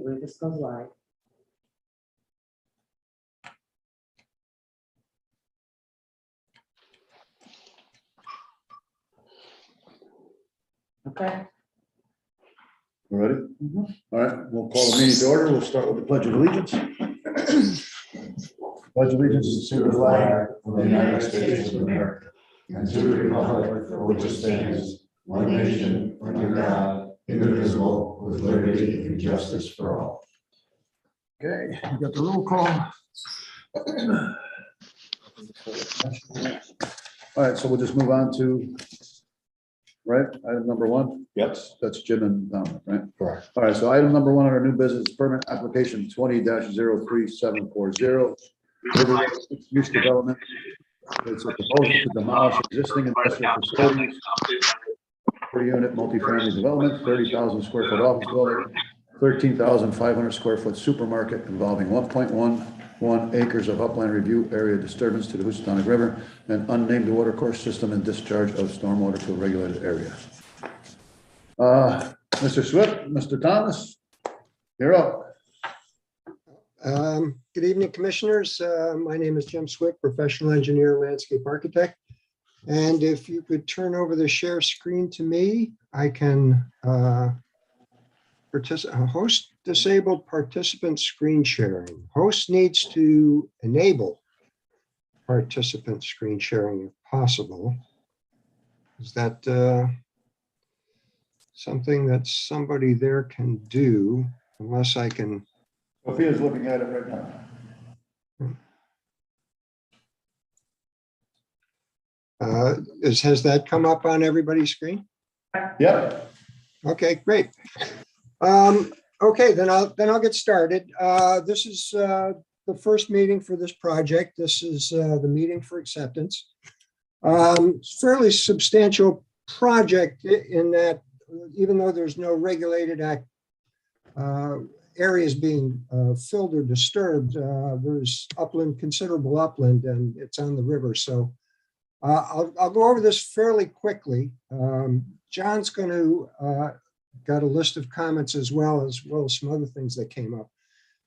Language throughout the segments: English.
believe this goes live. Okay. All ready? All right, we'll call the meeting to order. We'll start with the Pledge of Allegiance. Pledge allegiance to the flag of the United States of America and to the republic for which it stands, one nation, under God, indivisible, with liberty and justice for all. Okay, we got the roll call. All right, so we'll just move on to, right, item number one. Yes. That's Jim and Dominic, right? Correct. All right, so item number one on our new business permit application 20-03740. Use development. It's a proposal to demolish existing industrial facilities. 4-unit multifamily development, 30,000 square foot office building, 13,500 square foot supermarket involving 1.11 acres of upland review area disturbance to the Housatonic River and unnamed water course system and discharge of stormwater to a regulated area. Mr. Swift, Mr. Thomas, you're up. Good evening, commissioners. My name is Jim Swift, professional engineer, landscape architect. And if you could turn over the share screen to me, I can host disabled participant screen sharing. Host needs to enable participant screen sharing if possible. Is that something that somebody there can do, unless I can? Sophia's looking at it right now. Has that come up on everybody's screen? Yep. Okay, great. Okay, then I'll get started. This is the first meeting for this project. This is the meeting for acceptance. Fairly substantial project in that even though there's no regulated areas being filled or disturbed, there's upland, considerable upland, and it's on the river. So I'll go over this fairly quickly. John's going to got a list of comments as well as some other things that came up.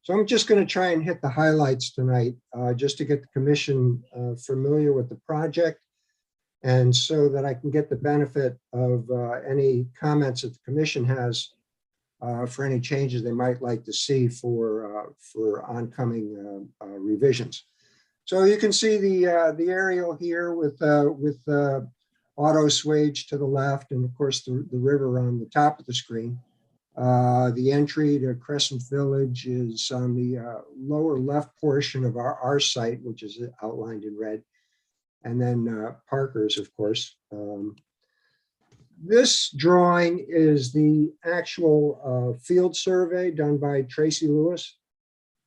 So I'm just going to try and hit the highlights tonight, just to get the commission familiar with the project, and so that I can get the benefit of any comments that the commission has for any changes they might like to see for oncoming revisions. So you can see the aerial here with auto swage to the left, and of course the river on the top of the screen. The entry to Crescent Village is on the lower left portion of our site, which is outlined in red, and then Parker's, of course. This drawing is the actual field survey done by Tracy Lewis.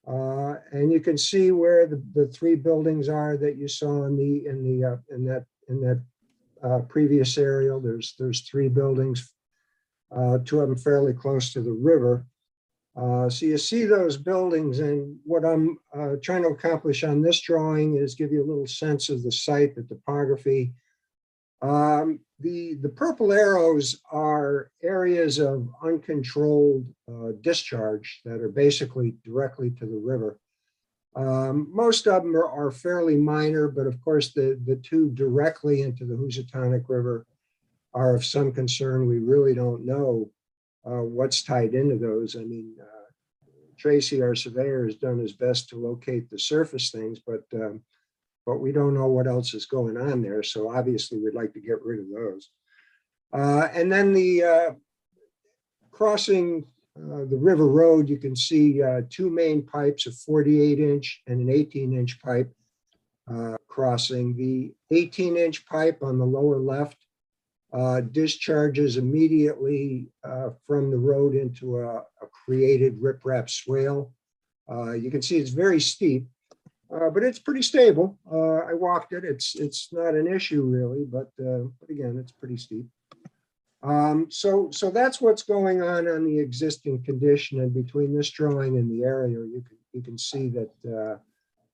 And you can see where the three buildings are that you saw in that previous aerial. There's three buildings, two of them fairly close to the river. So you see those buildings, and what I'm trying to accomplish on this drawing is give you a little sense of the site, the topography. The purple arrows are areas of uncontrolled discharge that are basically directly to the river. Most of them are fairly minor, but of course the two directly into the Housatonic River are of some concern. We really don't know what's tied into those. I mean, Tracy, our surveyor, has done his best to locate the surface things, but we don't know what else is going on there. So obviously we'd like to get rid of those. And then the crossing the river road, you can see two main pipes, a 48-inch and an 18-inch pipe crossing. The 18-inch pipe on the lower left discharges immediately from the road into a created riprap swale. You can see it's very steep, but it's pretty stable. I walked it. It's not an issue really, but again, it's pretty steep. So that's what's going on the existing condition, and between this drawing and the area, you can see that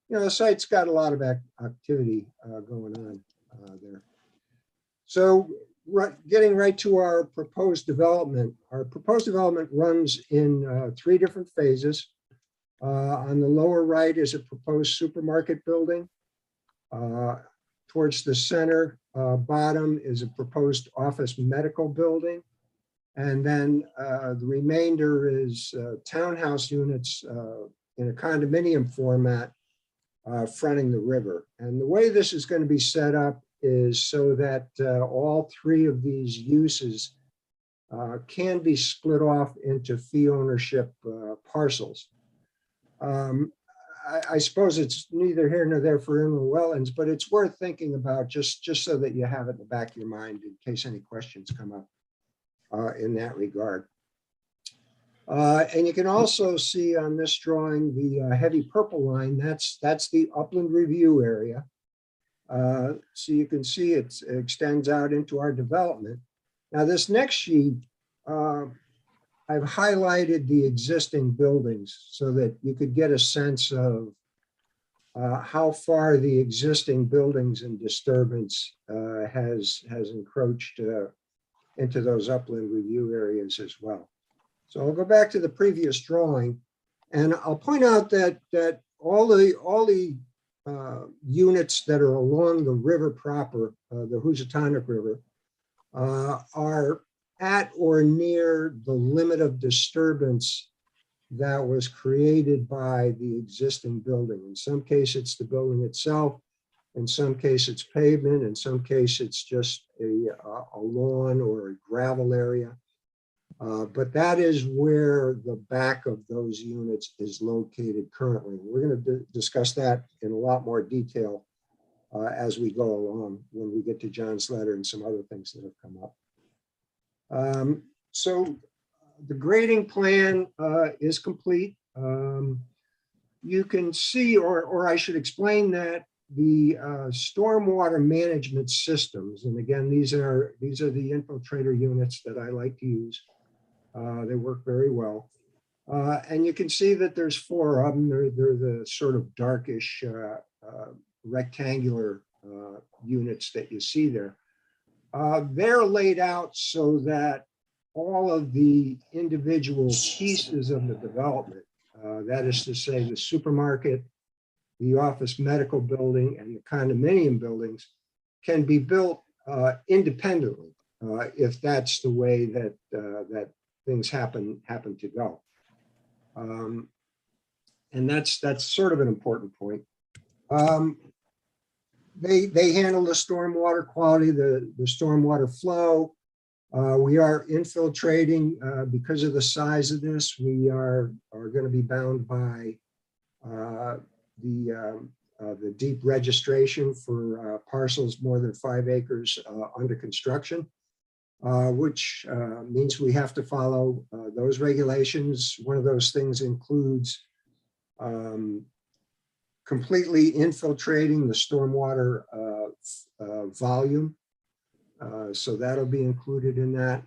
the site's got a lot of activity going on there. So Getting right to our proposed development. Our proposed development runs in 3 different phases. On the lower right is a proposed supermarket building. Towards the center bottom is a proposed office medical building. And then the remainder is townhouse units in a condominium format fronting the river. And the way this is going to be set up is so that all 3 of these uses can be split off into fee ownership parcels. I suppose it's neither here nor there for inland wetlands, but it's worth thinking about just so that you have it in the back of your mind in case any questions come up in that regard. And you can also see on this drawing the heavy purple line. That's the upland review area. So you can see it extends out into our development. Now this next sheet, I've highlighted the existing buildings so that you could get a sense of how far the existing buildings and disturbance has encroached into those upland review areas as well. So I'll go back to the previous drawing, and I'll point out that all the units that are along the river proper, the Housatonic River, are at or near the limit of disturbance that was created by the existing building. In some case, it's the building itself. In some case, it's pavement. In some case, it's just a lawn or a gravel area. But that is where the back of those units is located currently. We're going to discuss that in a lot more detail as we go along when we get to John's letter and some other things that have come up. So the grading plan is complete. You can see, or I should explain that the stormwater management systems, and again, these are the infiltrator units that I like to use. They work very well. And you can see that there's 4 of them. They're the sort of darkish rectangular units that you see there. They're laid out so that all of the individual pieces of the development, that is to say the supermarket, the office medical building, and the condominium buildings, can be built independently if that's the way that things happen to go. And that's sort of an important point. They handle the stormwater quality, the stormwater flow. We are infiltrating because of the size of this. We are going to be bound by the deep registration for parcels more than 5 acres under construction, which means we have to follow those regulations. One of those things includes completely infiltrating the stormwater volume. So that'll be included in that.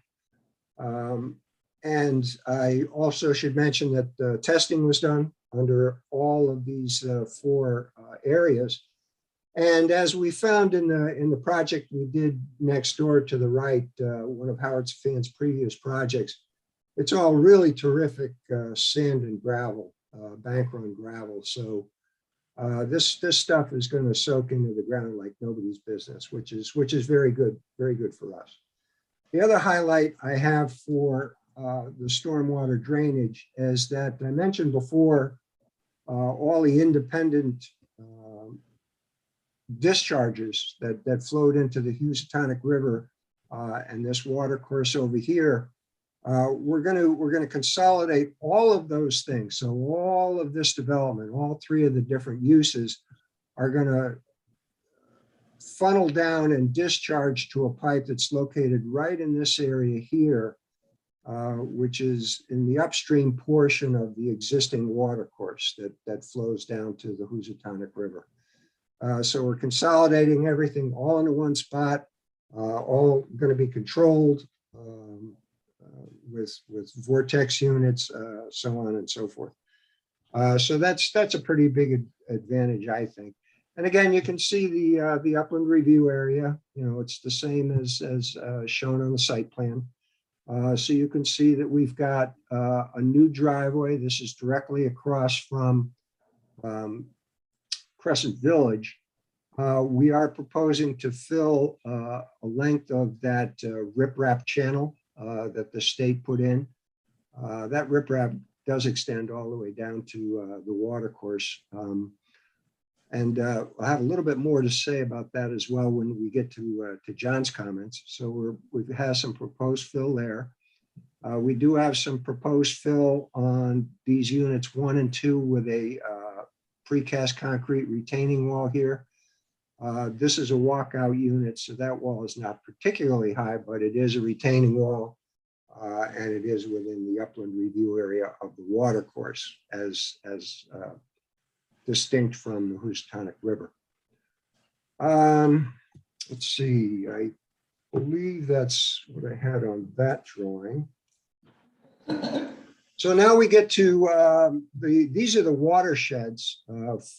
And I also should mention that testing was done under all of these 4 areas. And as we found in the project we did next door to the right, one of Howard Saffan's previous projects, it's all really terrific sand and gravel, bank run gravel. So this stuff is going to soak into the ground like nobody's business, which is very good for us. The other highlight I have for the stormwater drainage is that I mentioned before all the independent discharges that flowed into the Housatonic River and this water course over here. We're going to consolidate all of those things. So all of this development, all 3 of the different uses, are going to funnel down and discharge to a pipe that's located right in this area here, which is in the upstream portion of the existing water course that flows down to the Housatonic River. So we're consolidating everything all into one spot, all going to be controlled with vortex units, so on and so forth. So that's a pretty big advantage, I think. And again, you can see the upland review area. You know, it's the same as shown on the site plan. So you can see that we've got a new driveway. This is directly across from Crescent Village. We are proposing to fill a length of that riprap channel that the state put in. That riprap does extend all the way down to the water course. And I'll have a little bit more to say about that as well when we get to John's comments. So we've had some proposed fill there. We do have some proposed fill on these units 1 and 2 with a precast concrete retaining wall here. This is a walkout unit, so that wall is not particularly high, but it is a retaining wall, and it is within the upland review area of the water course as distinct from the Housatonic River. Let's see, I believe that's what I had on that drawing. So now we get to these are the watersheds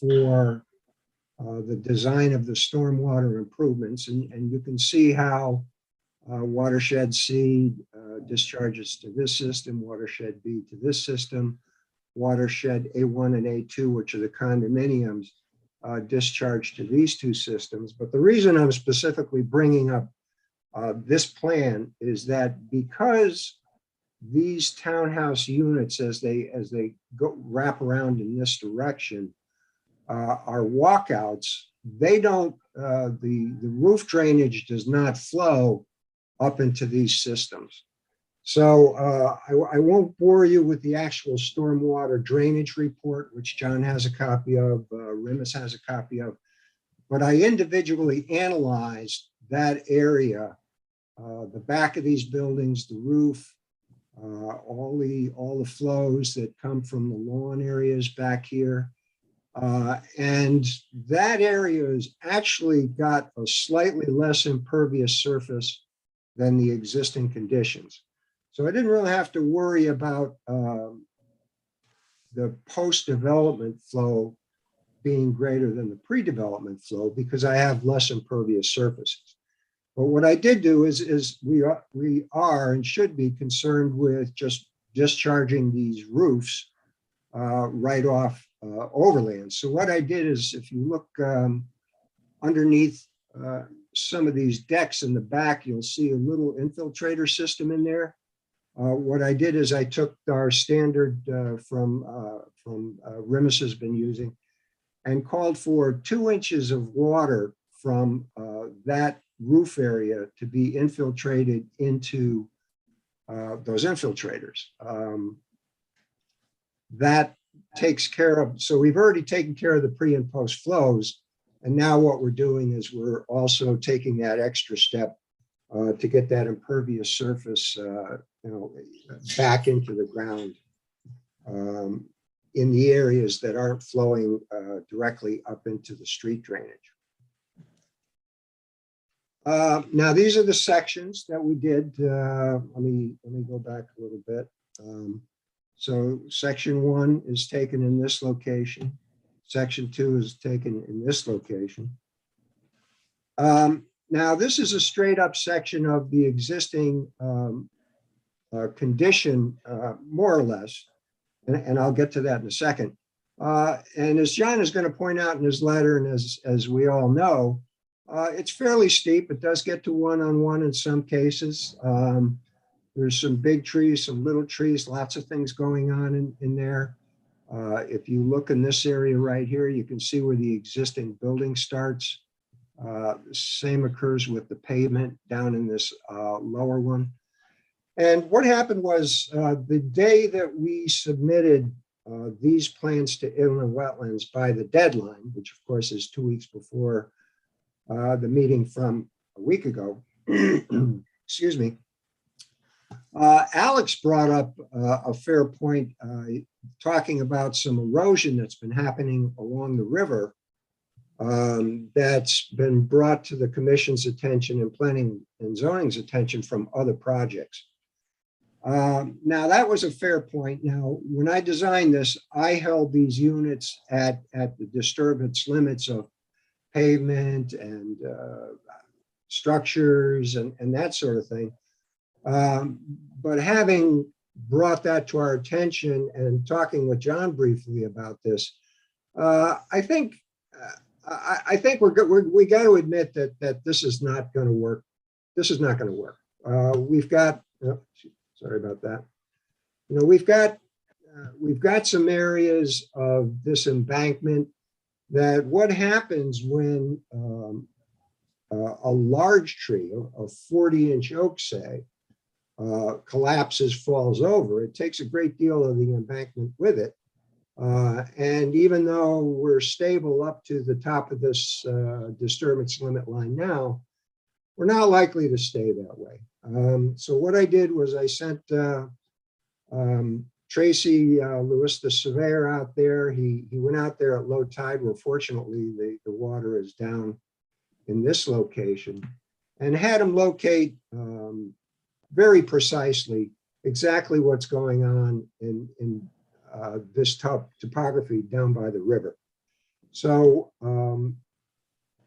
for the design of the stormwater improvements, and you can see how watershed C discharges to this system, watershed B to this system, watershed A1 and A2, which are the condominiums, discharge to these two systems. But the reason I'm specifically bringing up this plan is that because these townhouse units, as they go wrap around in this direction, are walkouts, they don't, the roof drainage does not flow up into these systems. So I won't bore you with the actual stormwater drainage report, which John has a copy of, Remus has a copy of, but I individually analyzed that area, the back of these buildings, the roof, all the flows that come from the lawn areas back here. And that area has actually got a slightly less impervious surface than the existing conditions. So I didn't really have to worry about the post-development flow being greater than the pre-development flow because I have less impervious surfaces. But what I did do is we are and should be concerned with just discharging these roofs right off overland. So what I did is, if you look underneath some of these decks in the back, you'll see a little infiltrator system in there. What I did is I took our standard from Remus has been using and called for 2 inches of water from that roof area to be infiltrated into those infiltrators. That takes care of, so we've already taken care of the pre and post flows. And now what we're doing is we're also taking that extra step to get that impervious surface back into the ground in the areas that aren't flowing directly up into the street drainage. Now, these are the sections that we did. Let me go back a little bit. So section 1 is taken in this location. Section 2 is taken in this location. Now, this is a straight up section of the existing condition, more or less, and I'll get to that in a second. And as John is going to point out in his letter, and as we all know, it's fairly steep. It does get to one-on-one in some cases. There's some big trees, some little trees, lots of things going on in there. If you look in this area right here, you can see where the existing building starts. Same occurs with the pavement down in this lower one. And what happened was the day that we submitted these plans to Inland Wetlands by the deadline, which of course is 2 weeks before the meeting from a week ago, excuse me, Alex brought up a fair point talking about some erosion that's been happening along the river that's been brought to the commission's attention and planning and zoning's attention from other projects. Now, that was a fair point. Now, when I designed this, I held these units at the disturbance limits of pavement and structures and that sort of thing. But having brought that to our attention and talking with John briefly about this, I think we got to admit that this is not going to work. This is not going to work. We've got, oh, sorry about that. You know, we've got some areas of this embankment that what happens when a large tree, a 40-inch oak, say, collapses, falls over, it takes a great deal of the embankment with it. And even though we're stable up to the top of this disturbance limit line now, we're not likely to stay that way. So what I did was I sent Tracy Lewis, the surveyor, out there. He went out there at low tide, where fortunately the water is down in this location, and had him locate very precisely exactly what's going on in this topography down by the river. So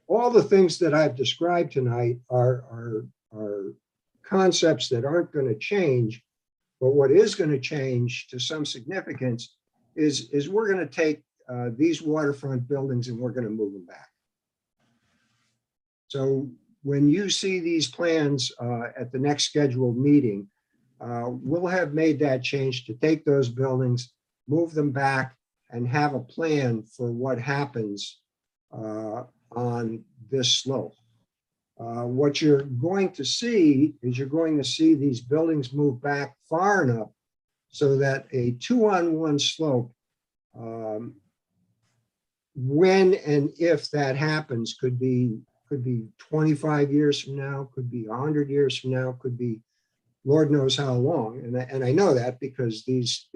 all the things that I've described tonight are concepts that aren't going to change, but what is going to change to some significance is we're going to take these waterfront buildings and we're going to move them back. So when you see these plans at the next scheduled meeting, we'll have made that change to take those buildings, move them back, and have a plan for what happens on this slope. What you're going to see is you're going to see these buildings move back far enough so that a 2-on-1 slope, when and if that happens, could be 25 years from now, could be 100 years from now, could be Lord knows how long. And I know that because these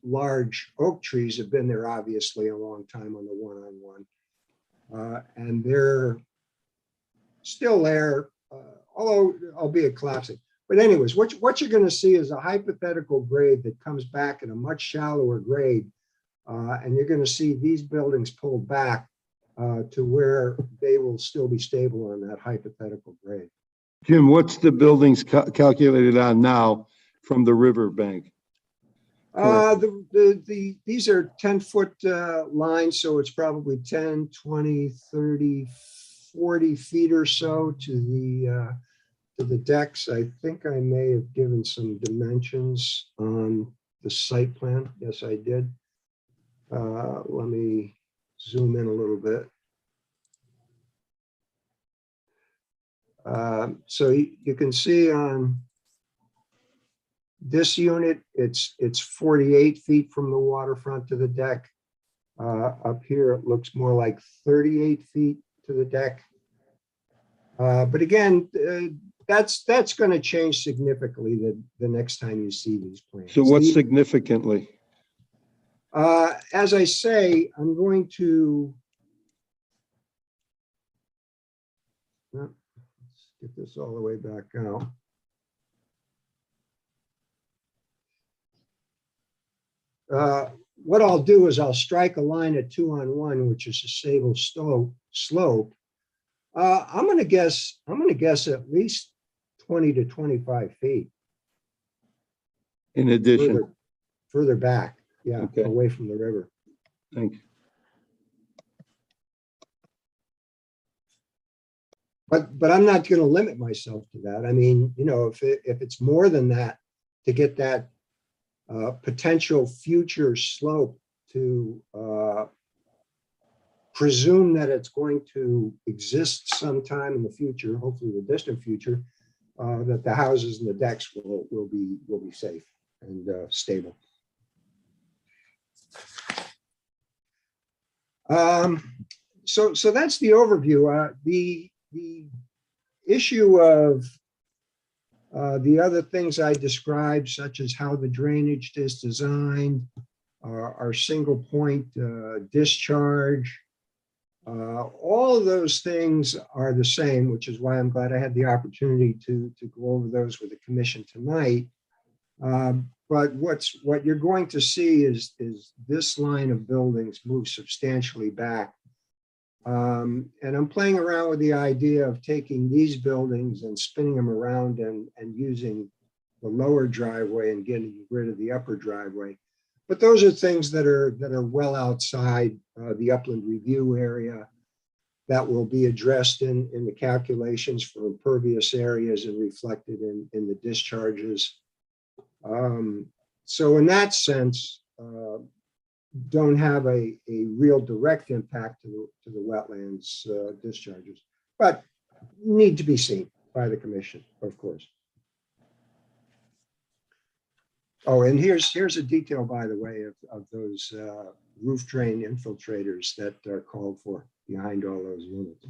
large oak trees have been there obviously a long time on the 1-on-1. And they're still there, although albeit collapsing. But anyways, what you're going to see is a hypothetical grade that comes back at a much shallower grade. And you're going to see these buildings pulled back to where they will still be stable on that hypothetical grade. Jim, what's the buildings calculated on now from the river bank? These are 10-foot lines, so it's probably 10, 20, 30, 40 feet or so to the decks. I think I may have given some dimensions on the site plan. Yes, I did. Let me zoom in a little bit. So you can see on this unit, it's 48 feet from the waterfront to the deck. Up here, it looks more like 38 feet to the deck. But again, that's going to change significantly the next time you see these plans. So what's significantly? As I say, I'm going to let's get this all the way back out. What I'll do is I'll strike a line at 2-on-1, which is a stable slope. I'm going to guess at least 20 to 25 feet. In addition, further back, yeah, okay, away from the river. Thank you. But I'm not going to limit myself to that. I mean, you know, if it's more than that, to get that potential future slope to presume that it's going to exist sometime in the future, hopefully the distant future, that the houses and the decks will be safe and stable. So that's the overview. The issue of the other things I described, such as how the drainage is designed, our single point discharge, all of those things are the same, which is why I'm glad I had the opportunity to go over those with the commission tonight. But what you're going to see is this line of buildings move substantially back And I'm playing around with the idea of taking these buildings and spinning them around and using the lower driveway and getting rid of the upper driveway. But those are things that are well outside the upland review area that will be addressed in the calculations for impervious areas and reflected in the discharges. So in that sense, don't have a real direct impact to the wetlands discharges, but need to be seen by the commission, of course. Oh, and here's a detail, by the way, of those roof drain infiltrators that are called for behind all those units.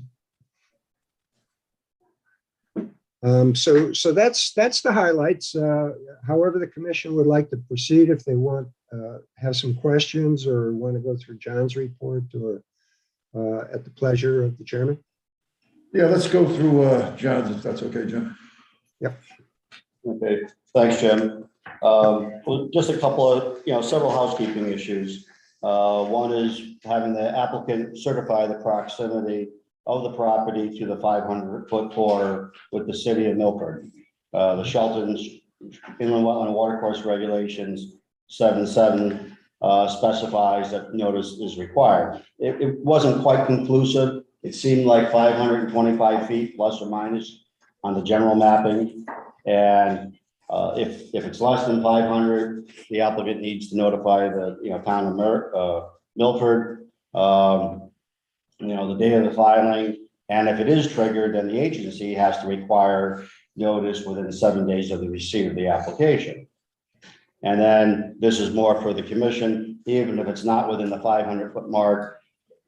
So that's the highlights. However, the commission would like to proceed, if they want, have some questions or want to go through John's report, or at the pleasure of the chairman. Yeah, let's go through John's, if that's okay, Jim. Yep. Okay, thanks, Jim. Well, just a couple of, several housekeeping issues. One is having the applicant certify the proximity of the property to the 500-foot border with the city of Milford. The Shelton's Inland Wetland Watercourse Regulations 7.7 specifies that notice is required. It wasn't quite conclusive. It seemed like 525 feet plus or minus on the general mapping. And if it's less than 500, the applicant needs to notify the town of Milford, the date of the filing. And if it is triggered, then the agency has to require notice within 7 days of the receipt of the application. And then this is more for the commission, even if it's not within the 500-foot mark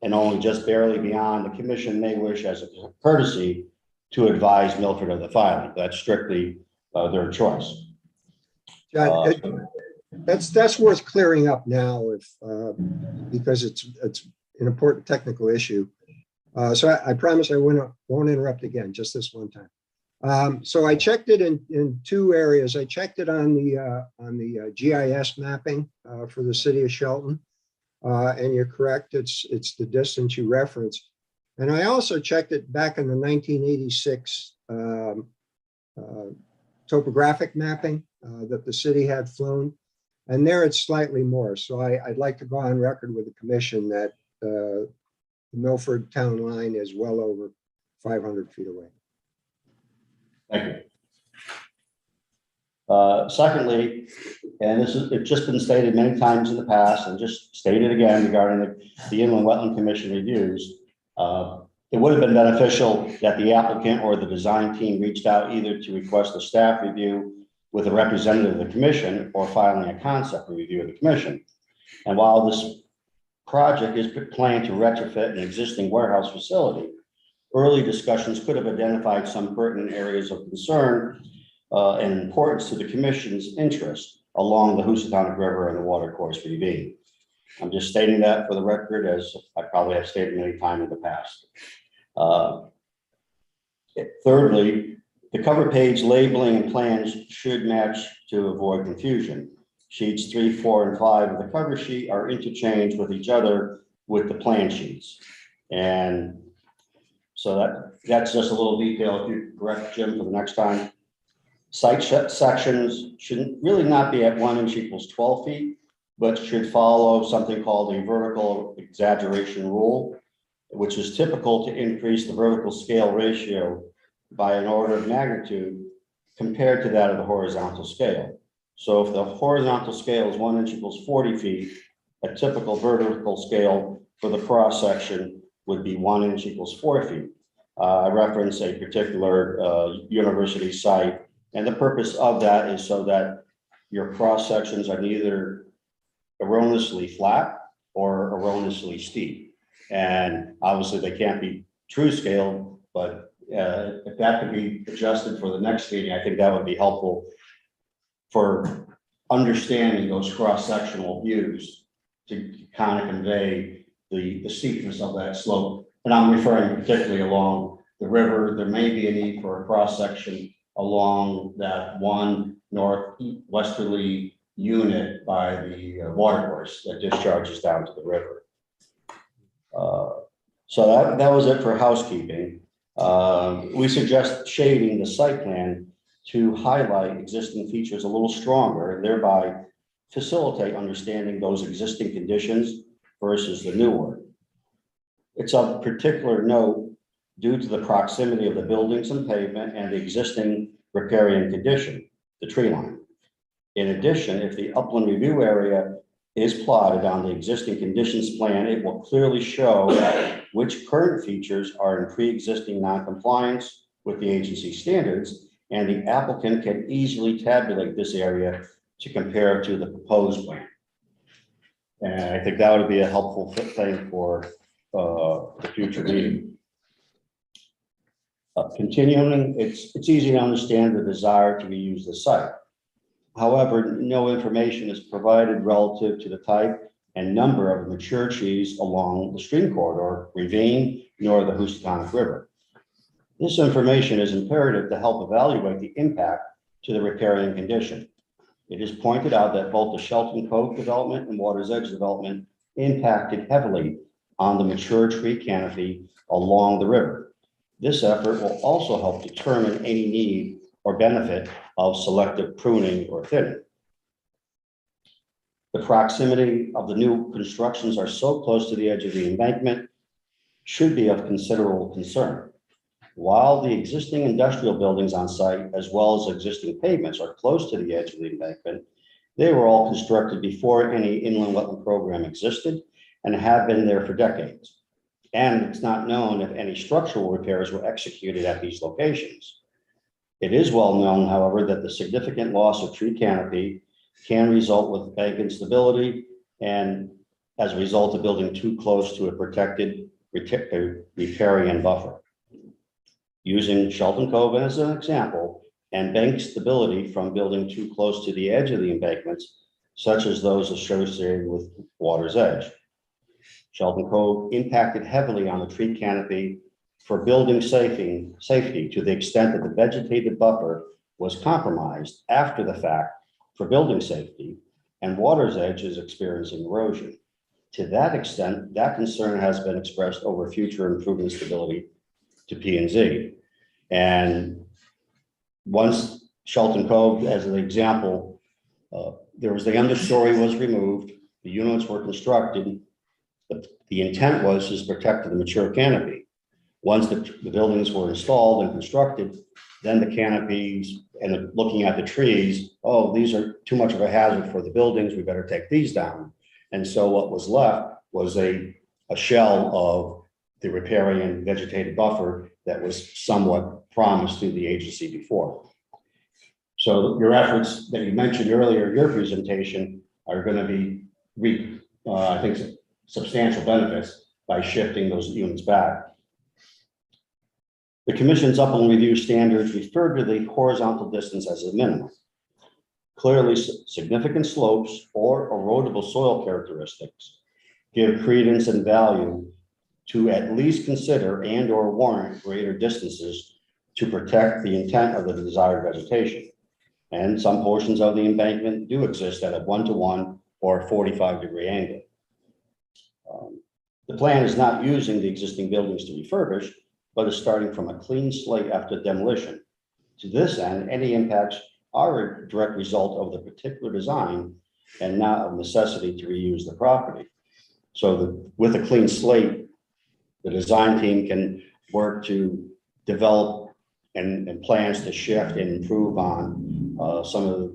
and only just barely beyond, the commission may wish, as a courtesy, to advise Milford of the filing. That's strictly their choice. John, that's worth clearing up now, if because it's an important technical issue. So I promise I won't interrupt again, just this one time. So I checked it in two areas. I checked it on the GIS mapping for the city of Shelton, and you're correct. It's the distance you referenced. And I also checked it back in the 1986 topographic mapping that the city had flown, and there it's slightly more. So I'd like to go on record with the commission that the Milford town line is well over 500 feet away. Thank you. Secondly, and it's just been stated many times in the past, and just stated again regarding the Inland Wetland Commission reviews, it would have been beneficial that the applicant or the design team reached out either to request a staff review with a representative of the commission or filing a concept review of the commission. And while this project is planned to retrofit an existing warehouse facility, early discussions could have identified some pertinent areas of concern and importance to the commission's interest along the Housatonic River and the watercourse ravine. I'm just stating that for the record, as I probably have stated many times in the past. Thirdly, the cover page labeling and plans should match to avoid confusion. Sheets 3, 4, and 5 of the cover sheet are interchanged with each other with the plan sheets. And so that's just a little detail, if you correct Jim for the next time. Site sections should really not be at 1 inch equals 12 feet, but should follow something called a vertical exaggeration rule, which is typical to increase the vertical scale ratio by an order of magnitude compared to that of the horizontal scale. So if the horizontal scale is 1 inch equals 40 feet, a typical vertical scale for the cross section would be 1 inch equals 4 feet. I reference a particular university site, and the purpose of that is so that your cross sections are neither erroneously flat or erroneously steep. And obviously they can't be true scale, but if that could be adjusted for the next meeting, I think that would be helpful for understanding those cross-sectional views to kind of convey the steepness of that slope. And I'm referring particularly along the river. There may be a need for a cross-section along that one northwesterly unit by the watercourse that discharges down to the river. So that was it for housekeeping. We suggest shading the site plan to highlight existing features a little stronger and thereby facilitate understanding those existing conditions versus the new one. It's of particular note due to the proximity of the buildings and pavement and the existing riparian condition, the tree line. In addition, if the upland review area is plotted on the existing conditions plan, it will clearly show which current features are in pre-existing non-compliance with the agency standards, and the applicant can easily tabulate this area to compare to the proposed plan. And I think that would be a helpful thing for the future meeting. Continuing, it's easy to understand the desire to reuse the site. However, no information is provided relative to the type and number of mature trees along the stream corridor, ravine, nor the Housatonic River. This information is imperative to help evaluate the impact to the riparian condition. It is pointed out that both the Shelton Cove development and Water's Edge development impacted heavily on the mature tree canopy along the river. This effort will also help determine any need or benefit of selective pruning or thinning. The proximity of the new constructions are so close to the edge of the embankment should be of considerable concern. While the existing industrial buildings on site, as well as existing pavements, are close to the edge of the embankment, they were all constructed before any inland wetland program existed and have been there for decades. And it's not known if any structural repairs were executed at these locations. It is well known, however, that the significant loss of tree canopy can result with bank instability and as a result of building too close to a protected riparian buffer. Using Shelton Cove as an example, and bank stability from building too close to the edge of the embankments, such as those associated with Water's Edge. Shelton Cove impacted heavily on the tree canopy for building safety to the extent that the vegetated buffer was compromised after the fact for building safety, and Water's Edge is experiencing erosion. To that extent, that concern has been expressed over future improvement stability to P&Z. And once Shelton Cove, as an example, there was the understory was removed, the units were constructed. The intent was to protect the mature canopy. Once the buildings were installed and constructed, then the canopies and looking at the trees, oh, these are too much of a hazard for the buildings, we better take these down. And so what was left was a shell of the riparian vegetated buffer that was somewhat promised to the agency before. So your efforts that you mentioned earlier, your presentation, are going to be, I think, substantial benefits by shifting those units back. The Commission's upland review standards refer to the horizontal distance as a minimum. Clearly, significant slopes or erodible soil characteristics give credence and value to at least consider and or warrant greater distances to protect the intent of the desired vegetation. And some portions of the embankment do exist at a 1-to-1 or 45-degree angle. The plan is not using the existing buildings to refurbish, but is starting from a clean slate after demolition. To this end, any impacts are a direct result of the particular design and not of necessity to reuse the property. So with a clean slate, the design team can work to develop and plans to shift and improve on some of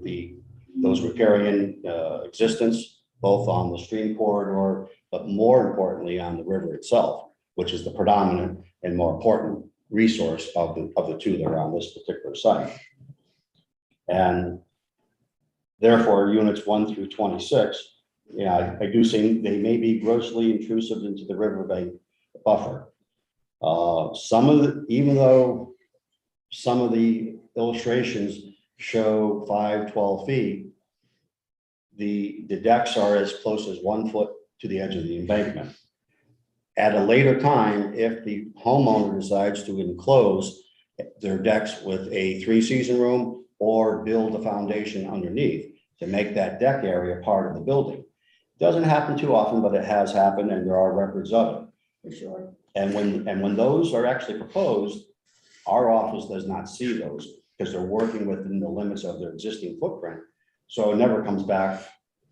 those riparian existence, both on the stream corridor, but more importantly on the river itself, which is the predominant and more important resource of the two that are on this particular site. And therefore, units 1 through 26, I do think they may be grossly intrusive into the riverbank buffer. Even though some of the illustrations show 5-12 feet, the decks are as close as 1 foot to the edge of the embankment. At a later time, if the homeowner decides to enclose their decks with a 3-season room or build a foundation underneath to make that deck area part of the building. It doesn't happen too often, but it has happened and there are records of it. For sure. And when those are actually proposed, our office does not see those because they're working within the limits of their existing footprint. So it never comes back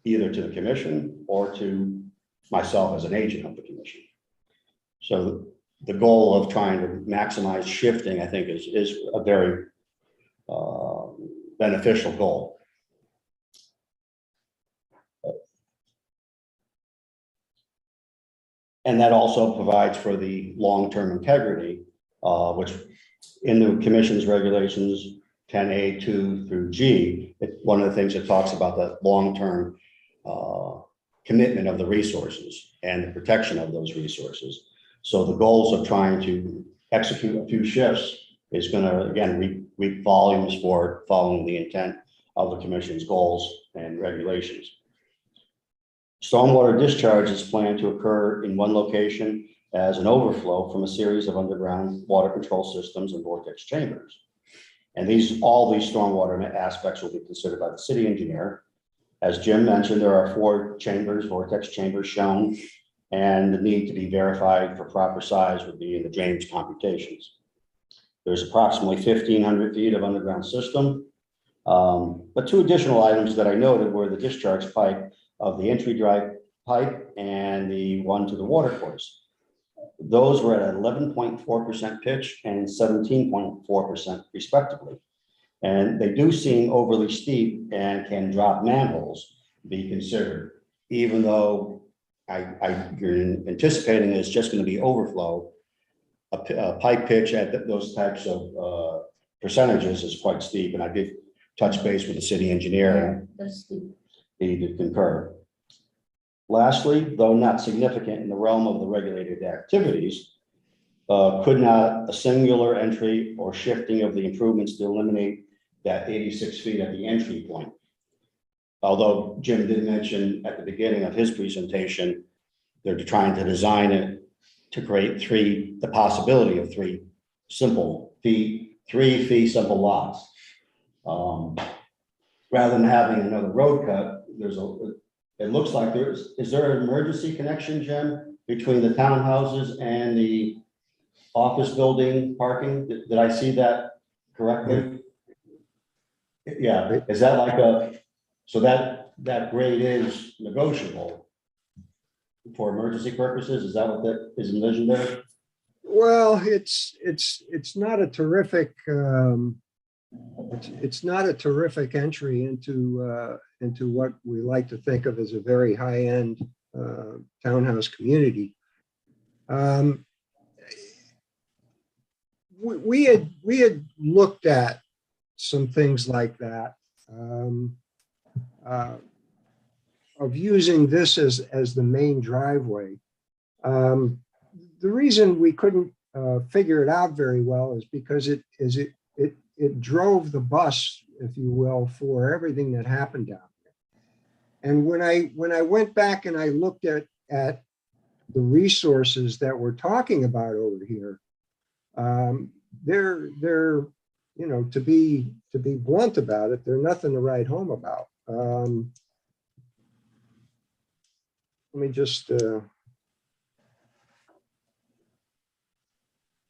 either to the commission or to myself as an agent of the commission. So the goal of trying to maximize shifting, I think, is a very beneficial goal. And that also provides for the long-term integrity, which in the commission's regulations 10A 2 through G, one of the things it talks about the long-term commitment of the resources and the protection of those resources. So the goals of trying to execute a few shifts is going to, again, reap volumes for following the intent of the commission's goals and regulations. Stormwater discharge is planned to occur in one location as an overflow from a series of underground water control systems and vortex chambers. And all these stormwater aspects will be considered by the city engineer. As Jim mentioned, there are 4 chambers, vortex chambers shown, and the need to be verified for proper size would be in the drainage computations. There's approximately 1,500 feet of underground system. But 2 additional items that I noted were the discharge pipe of the entry drive pipe and the one to the water course. Those were at 11.4% pitch and 17.4% respectively. And they do seem overly steep and can drop manholes be considered, even though you're anticipating it's just going to be overflow. A pipe pitch at those types of percentages is quite steep, and I did touch base with the city engineer. That's the He did concur. Lastly, though not significant in the realm of the regulated activities, could not a singular entry or shifting of the improvements to eliminate that 86 feet at the entry point? Although Jim did mention at the beginning of his presentation, they're trying to design it to create the possibility of three fee simple lots. Rather than having another road cut, it looks like is there an emergency connection, Jim, between the townhouses and the office building parking? Did I see that correctly? Yeah, is that like so that grade is negotiable for emergency purposes? Is that what that is envisioned there? Well, it's not a terrific it's not a terrific entry into what we like to think of as a very high-end townhouse community. We had looked at some things like that, of using this as the main driveway. The reason we couldn't figure it out very well is because it drove the bus, if you will, for everything that happened down there. And when I went back and I looked at the resources that we're talking about over here, they're to be blunt about it, they're nothing to write home about. Let me just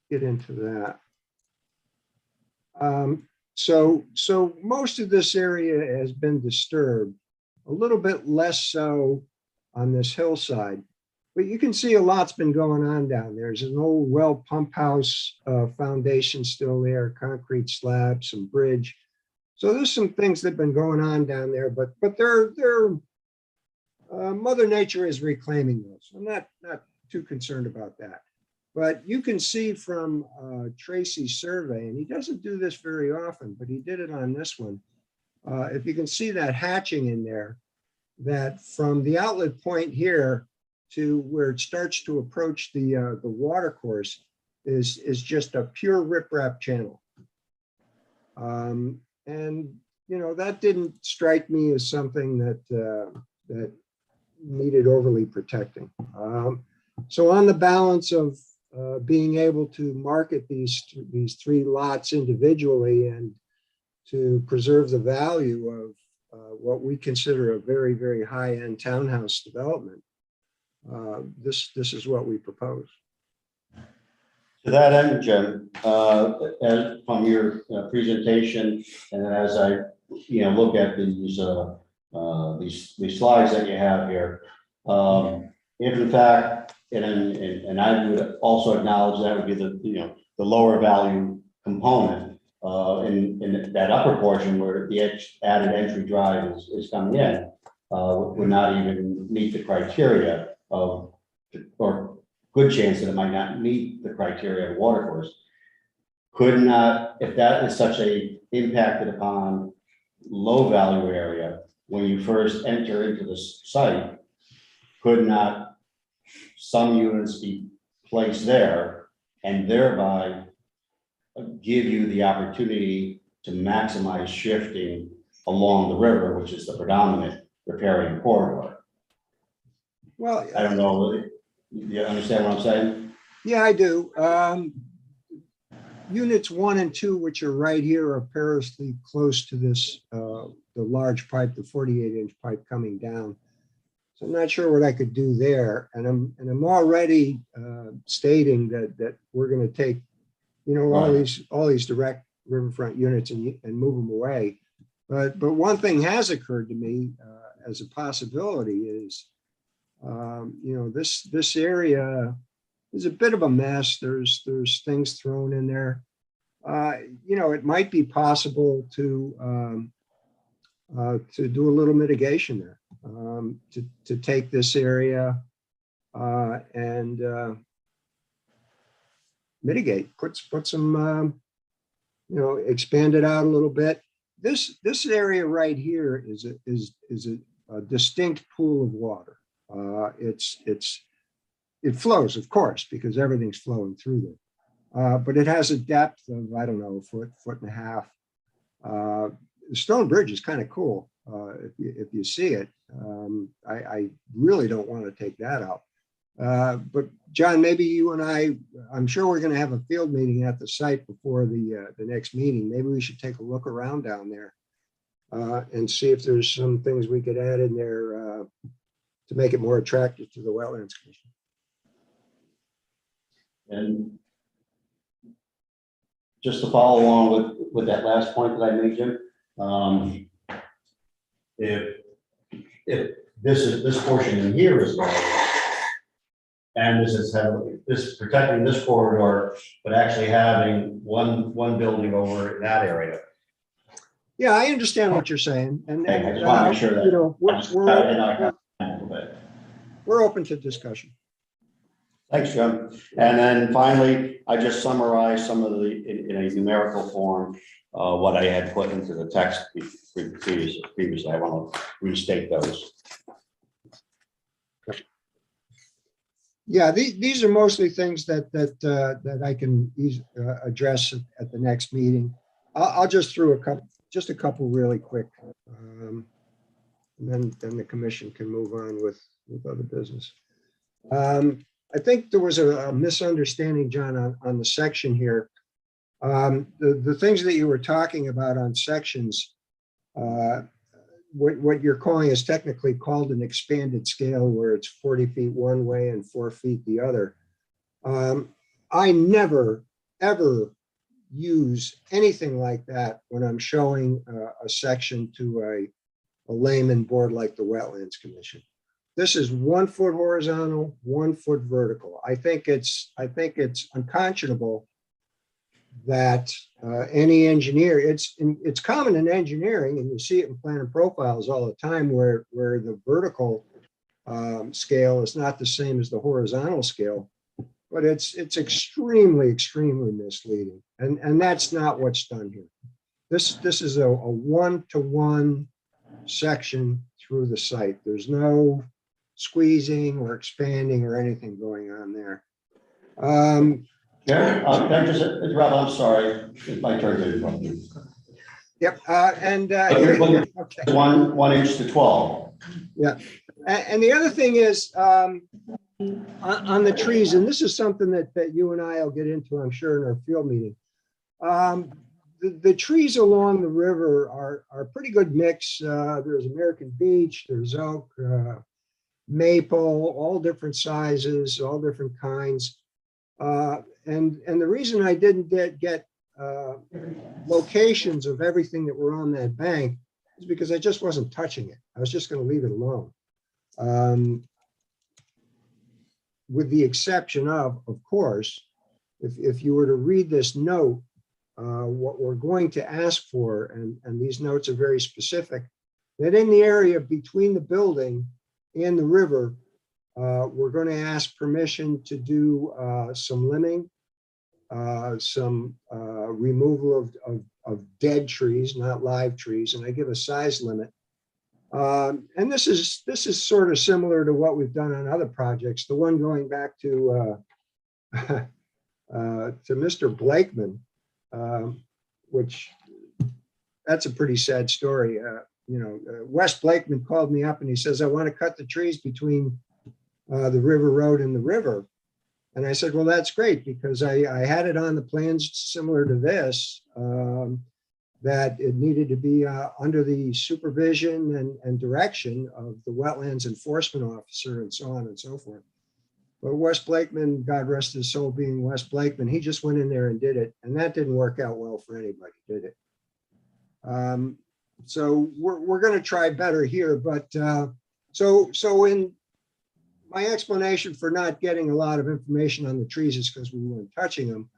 get into that. So most of this area has been disturbed, a little bit less so on this hillside, but you can see a lot's been going on down there. There's an old well pump house foundation still there, concrete slab, some bridge. So there's some things that have been going on down there, but Mother Nature is reclaiming those. I'm not too concerned about that. But you can see from Tracy's survey, and he doesn't do this very often, but he did it on this one. If you can see that hatching in there, that from the outlet point here to where it starts to approach the water course is just a pure riprap channel. And that didn't strike me as something that needed overly protecting. So on the balance of being able to market these 3 lots individually and to preserve the value of what we consider a very, very high-end townhouse development, this is what we propose. To that end, Jim, as from your presentation, and as I, look at these slides that you have here, if in fact, and I would also acknowledge that would be the lower value component in that upper portion where the added entry drive is coming in, would not even meet the criteria of, or good chance that it might not meet the criteria of watercourse. Could not, if that is such a impacted upon low value area, when you first enter into the site, could not some units be placed there and thereby give you the opportunity to maximize shifting along the river, which is the predominant riparian corridor? Well, I don't know. You understand what I'm saying? yeah, I do. Units 1 and 2, which are right here, are perilously close to this, the large pipe, the 48-inch pipe coming down. So I'm not sure what I could do there. And I'm already stating that we're going to take, all these direct riverfront units and move them away. But one thing has occurred to me as a possibility is, this area is a bit of a mess. There's things thrown in there. It might be possible to do a little mitigation there, to take this area and mitigate, put some, expand it out a little bit. This area right here is a distinct pool of water. It flows, of course, because everything's flowing through there. But it has a depth of, I don't know, a foot and a half. The stone bridge is kind of cool if you see it. I really don't want to take that out. But John, maybe you and I'm sure we're going to have a field meeting at the site before the next meeting. Maybe we should take a look around down there and see if there's some things we could add in there to make it more attractive to the Wetlands Commission. And just to follow along with that last point that I made, Jim, if this portion in here is low, and this protecting this corridor, but actually having one building over in that area. Yeah, I understand what you're saying, and I just want to make sure that we're open to discussion. Thanks, Jim. And then finally, I just summarized some of in a numerical form, what I had put into the text previously. I want to restate those. Yeah, these are mostly things that I can address at the next meeting. I'll just throw a couple really quick, and then the commission can move on with other business. I think there was a misunderstanding, John, on the section here. The things that you were talking about on sections, what you're calling is technically called an expanded scale, where it's 40 feet one way and 4 feet the other. I never, ever use anything like that when I'm showing a section to a layman board like the Wetlands Commission. This is 1 foot horizontal, 1 foot vertical. I think it's unconscionable that any engineer, it's common in engineering, and you see it in plan and profiles all the time, where the vertical scale is not the same as the horizontal scale, but it's extremely misleading, and that's not what's done here. This is a 1-to-1 section through the site. There's no squeezing or expanding or anything going on there. Yeah, Rob, I'm sorry, it's my turn to interrupt you. Yep, Okay. 1 inch to 12. Yeah, and the other thing is on the trees, and this is something that you and I will get into, I'm sure, in our field meeting. The trees along the river are a pretty good mix. There's American beech, there's oak, maple, all different sizes, all different kinds. And the reason I didn't get locations of everything that were on that bank is because I just wasn't touching it. I was just going to leave it alone. With the exception of course, if you were to read this note, what we're going to ask for, and these notes are very specific, that in the area between the building and the river, we're going to ask permission to do some limbing, some removal of dead trees, not live trees, and I give a size limit. And this is sort of similar to what we've done on other projects. The one going back to Mr. Blakeman, which that's a pretty sad story. Wes Blakeman called me up and he says, I want to cut the trees between the river road and the river. And I said, well, that's great, because I had it on the plans similar to this, that it needed to be under the supervision and direction of the wetlands enforcement officer and so on and so forth. But Wes Blakeman, God rest his soul, being Wes Blakeman, he just went in there and did it. And that didn't work out well for anybody, did it? So we're going to try better here. But so in my explanation for not getting a lot of information on the trees is because we weren't touching them.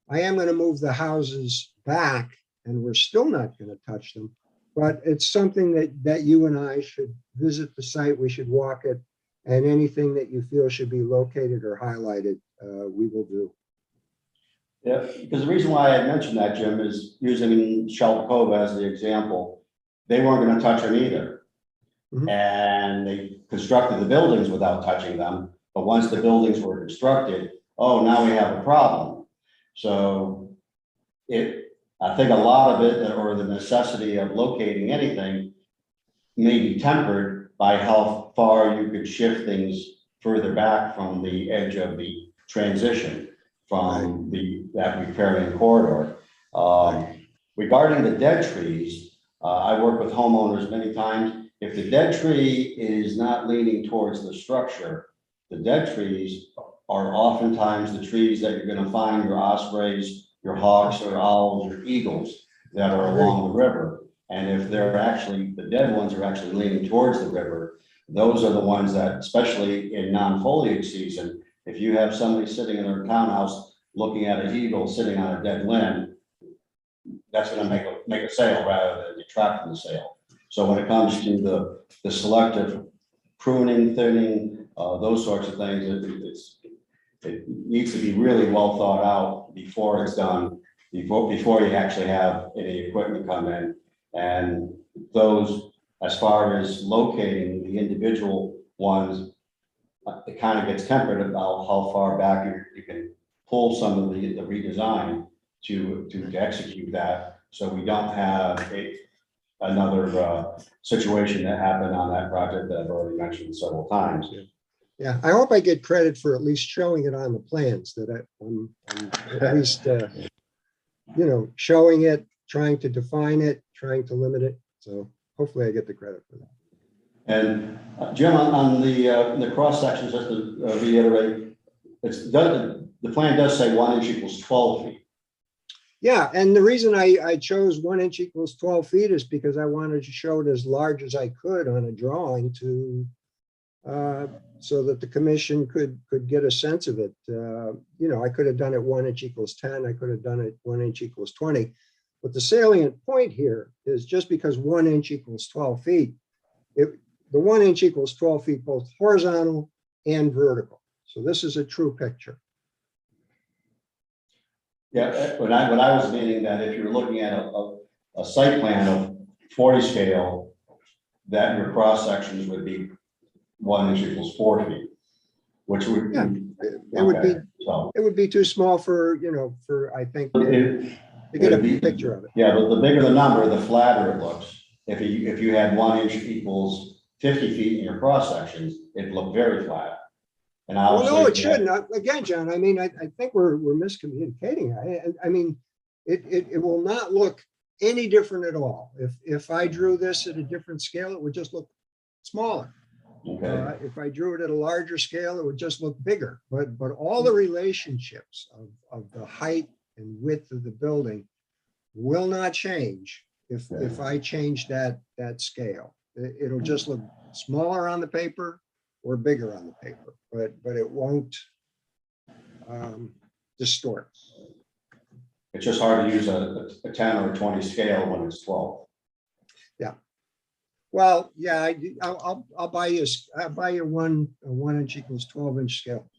I am going to move the houses back, and we're still not going to touch them. But it's something that you and I should visit the site. We should walk it. And anything that you feel should be located or highlighted, we will do. Yeah, because the reason why I mentioned that, Jim, is using Shelter Cove as the example. They weren't going to touch them either. Mhm. And they constructed the buildings without touching them. But once the buildings were constructed, oh, now we have a problem. So I think a lot of it, or the necessity of locating anything, may be tempered by how far you could shift things further back from the edge of the transition from that riparian corridor. Regarding the dead trees, I work with homeowners many times. If the dead tree is not leaning towards the structure, the dead trees are oftentimes the trees that you're going to find your ospreys, your hawks, or owls, or eagles that are along the river. And if they're actually, the dead ones are actually leaning towards the river, those are the ones that, especially in non-foliage season, if you have somebody sitting in their townhouse looking at an eagle sitting on a dead limb, that's going to make a sale rather than detract from the sale. So when it comes to the selective pruning, thinning, those sorts of things, it needs to be really well thought out before it's done, before you actually have any equipment come in. And those, as far as locating the individual ones, it kind of gets tempered about how far back you can pull some of the redesign to execute that, so we don't have another situation that happened on that project that I've already mentioned several times. Yeah, I hope I get credit for at least showing it on the plans, that I'm at least, showing it, trying to define it, trying to limit it. So hopefully I get the credit for that. And Jim, on the cross sections, just to reiterate, the plan does say 1 inch equals 12 feet. Yeah, and the reason I chose 1 inch equals 12 feet is because I wanted to show it as large as I could on a drawing to so that the commission could get a sense of it. I could have done it 1 inch equals 10. I could have done it 1 inch equals 20. But the salient point here is just because 1 inch equals 12 feet, the 1 inch equals 12 feet, both horizontal and vertical. So this is a true picture. Yeah, what I was meaning that if you're looking at a site plan of 40 scale, that your cross sections would be 1 inch equals 4 feet, which would it would be too small for I think to get a picture of it. Yeah, but the bigger the number, the flatter it looks. If you had 1 inch equals 50 feet in your cross sections, it'd look very flat. And well, no, it shouldn't. Again, John, I mean, I think we're miscommunicating. I mean, it will not look any different at all. If I drew this at a different scale, it would just look smaller. Okay, If I drew it at a larger scale, it would just look bigger, but all the relationships of the height and width of the building will not change if I change that scale. It'll just look smaller on the paper or bigger on the paper, but it won't distort. it's just hard to use a 10 or a 20 scale when it's 12. Well, yeah, I'll buy you, I'll buy you a 1 inch equals 12-inch scale.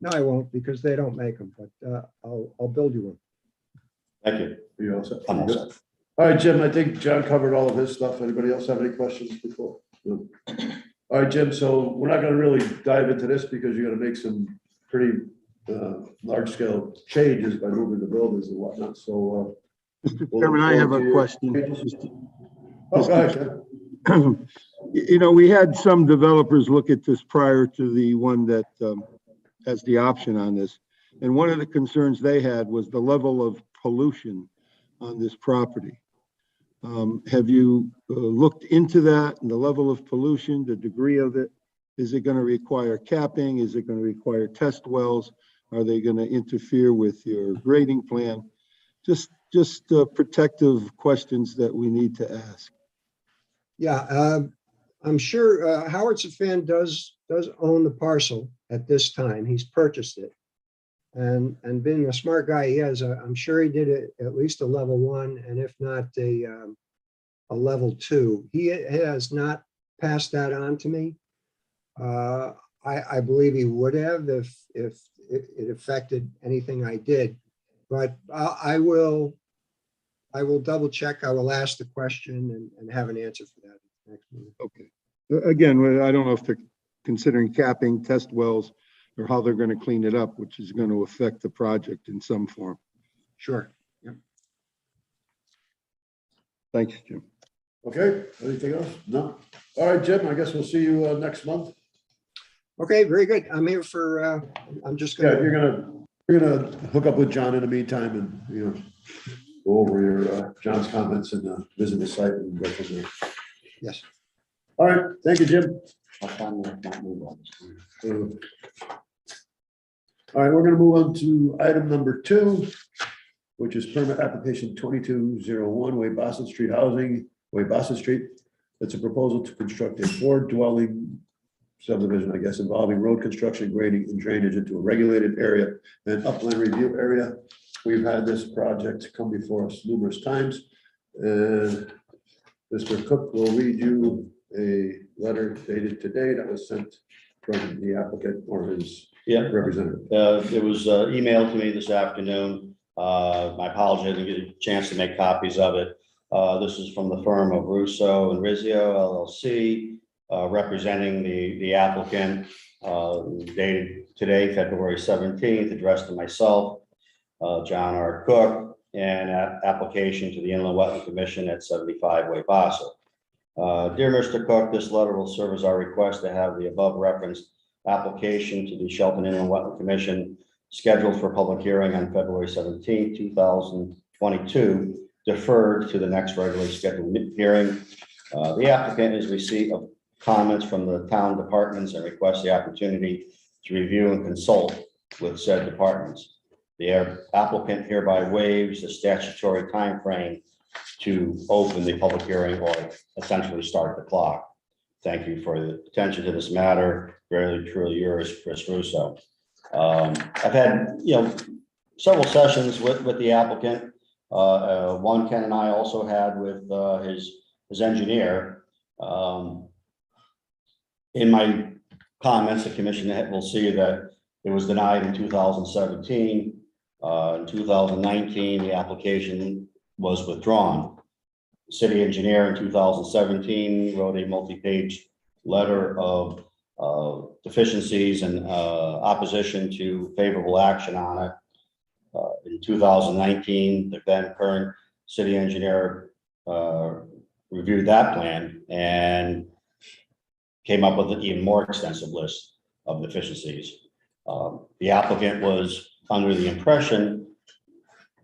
No, I won't, because they don't make them, but I'll build you one. Thank you. Are you all set? I'm all Good. set. All right, Jim, I think John covered all of his stuff. Anybody else have any questions before? No. All right, Jim, so we're not gonna really dive into this because you're gonna make some pretty large scale changes by moving the buildings and whatnot, so. Mr. Chairman, I have a question. Oh, go ahead, Jim. You know, we had some developers look at this prior to the one that has the option on this. And one of the concerns they had was the level of pollution on this property. Have you looked into that and the level of pollution, the degree of it? Is it going to require capping? Is it going to require test wells? Are they going to interfere with your grading plan? Just protective questions that we need to ask. Yeah, I'm sure Howard Safan does own the parcel at this time. He's purchased it. And being a smart guy he is, I'm sure he did it at least a level 1, and if not a level 2. He has not passed that on to me. I believe he would have if it affected anything I did, but I will double check. I will ask the question and have an answer for that next meeting. Okay. Again, I don't know if they're considering capping test wells or how they're going to clean it up, which is going to affect the project in some form. Sure. Yeah. Thanks, Jim. Okay, anything else? No? All right, Jim, I guess we'll see you next month. Okay, very good. I'm here for, I'm just Yeah, gonna. you're gonna hook up with John in the meantime and, you know, go over your, John's comments and visit the site and go from there. Yes. All right, thank you, Jim. How come we can't move on this? All right, we're gonna move on to item number 2, which is permit application 2201, Way Boston Street Housing, Way Boston Street. It's a proposal to construct a 4-dwelling subdivision, I guess, involving road construction, grading, and drainage into a regulated area and upland review area. We've had this project come before us numerous times. And Mr. Cook will read you a letter dated today that was sent from the applicant or his representative. It was emailed to me this afternoon. My apologies, I didn't get a chance to make copies of it. This is from the firm of Russo and Rizzio LLC, representing the applicant, dated today, February 17th, addressed to myself, John R. Cook, and application to the Inland Wetland Commission at 75 Way Boston. Dear Mr. Cook, this letter will serve as our request to have the above referenced application to the Shelton Inland Wetland Commission scheduled for public hearing on February 17, 2022, deferred to the next regularly scheduled hearing. The applicant has received comments from the town departments and requests the opportunity to review and consult with said departments. The applicant hereby waives the statutory time frame to open the public hearing or essentially start the clock. Thank you for the attention to this matter. Very truly yours, Chris Russo. I've had, several sessions with the applicant. One Ken and I also had with his engineer. In my comments, the commission will see that it was denied in 2017. In 2019, the application was withdrawn. The city engineer in 2017 wrote a multi-page letter of deficiencies and opposition to favorable action on it. In 2019, the then current city engineer reviewed that plan and came up with an even more extensive list of deficiencies. The applicant was under the impression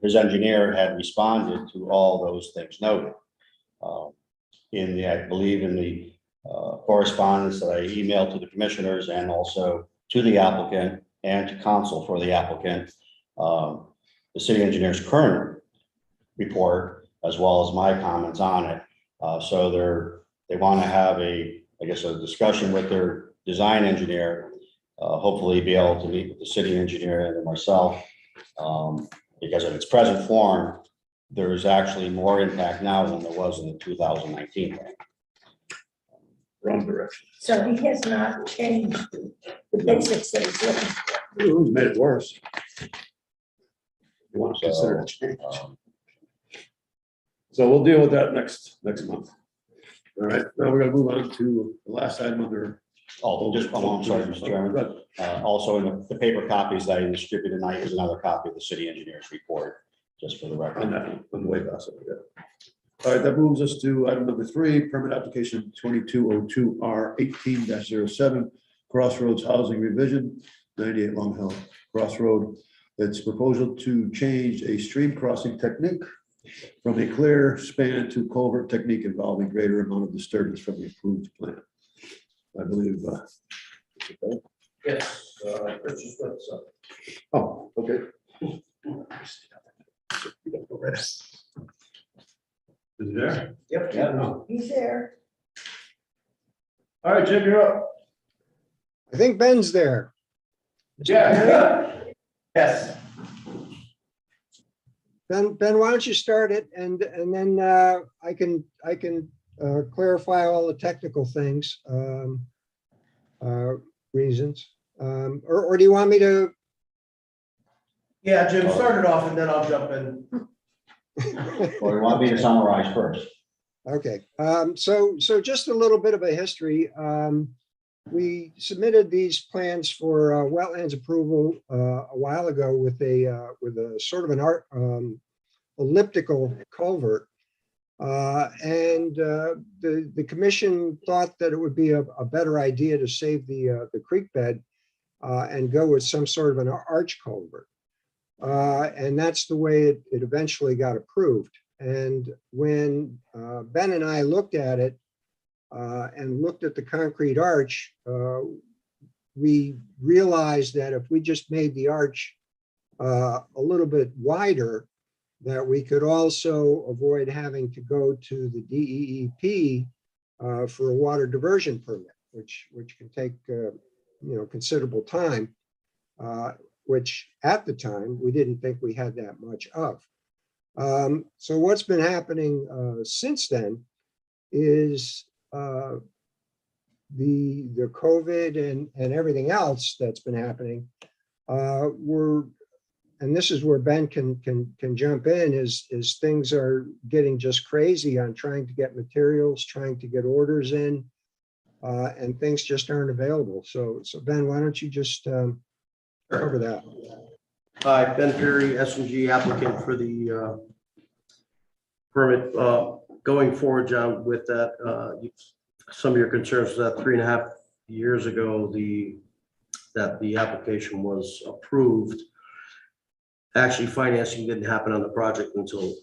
his engineer had responded to all those things noted. I believe in the correspondence that I emailed to the commissioners and also to the applicant and to counsel for the applicant, the city engineer's current report, as well as my comments on it. So they want to have a discussion with their design engineer, hopefully be able to meet with the city engineer and myself, because in its present form, there is actually more impact now than there was in the 2019 plan. Wrong direction. So he has not changed the basics that he's looking for. Who's made it worse? You want to consider a change. So we'll deal with that next month. All right, now we're gonna move on to the last item under. I'm sorry, Mr. Chairman. Also in the paper copies that I distributed tonight is another copy of the city engineer's report, just for the record. On that one, on the way past it, yeah. All right, that moves us to item number 3, permit application 2202R 18-07, Crossroads Housing Revision, 98 Long Hill Crossroad. It's proposal to change a stream crossing technique from a clear span to culvert technique involving greater amount of disturbance from the approved plan. I believe. Yes, purchase website. Oh, okay. Is it there? Yep. Yeah, no. He's there. All right, Jim, you're up. I think Ben's there. Yeah. Yes. Ben, why don't you start it and then I can clarify all the technical things, reasons. Or do you want me to? Yeah, Jim, start it off and then I'll jump in. Or you want me to summarize first? Okay, so just a little bit of a history. We submitted these plans for wetlands approval a while ago with a sort of an elliptical culvert. And the commission thought that it would be a better idea to save the creek bed and go with some sort of an arch culvert. And that's the way it eventually got approved. And when Ben and I looked at it and looked at the concrete arch, we realized that if we just made the arch a little bit wider, that we could also avoid having to go to the DEEP for a water diversion permit, which can take considerable time, which at the time we didn't think we had that much of. So what's been happening since then is the COVID and everything else that's been happening. And this is where Ben can jump in, is things are getting just crazy on trying to get materials, trying to get orders in, and things just aren't available. So Ben, why don't you just cover that? Hi, Ben Perry, S&G applicant for the permit. Going forward, John, with that, some of your concerns was that 3.5 years ago, that the application was approved. Actually, financing didn't happen on the project until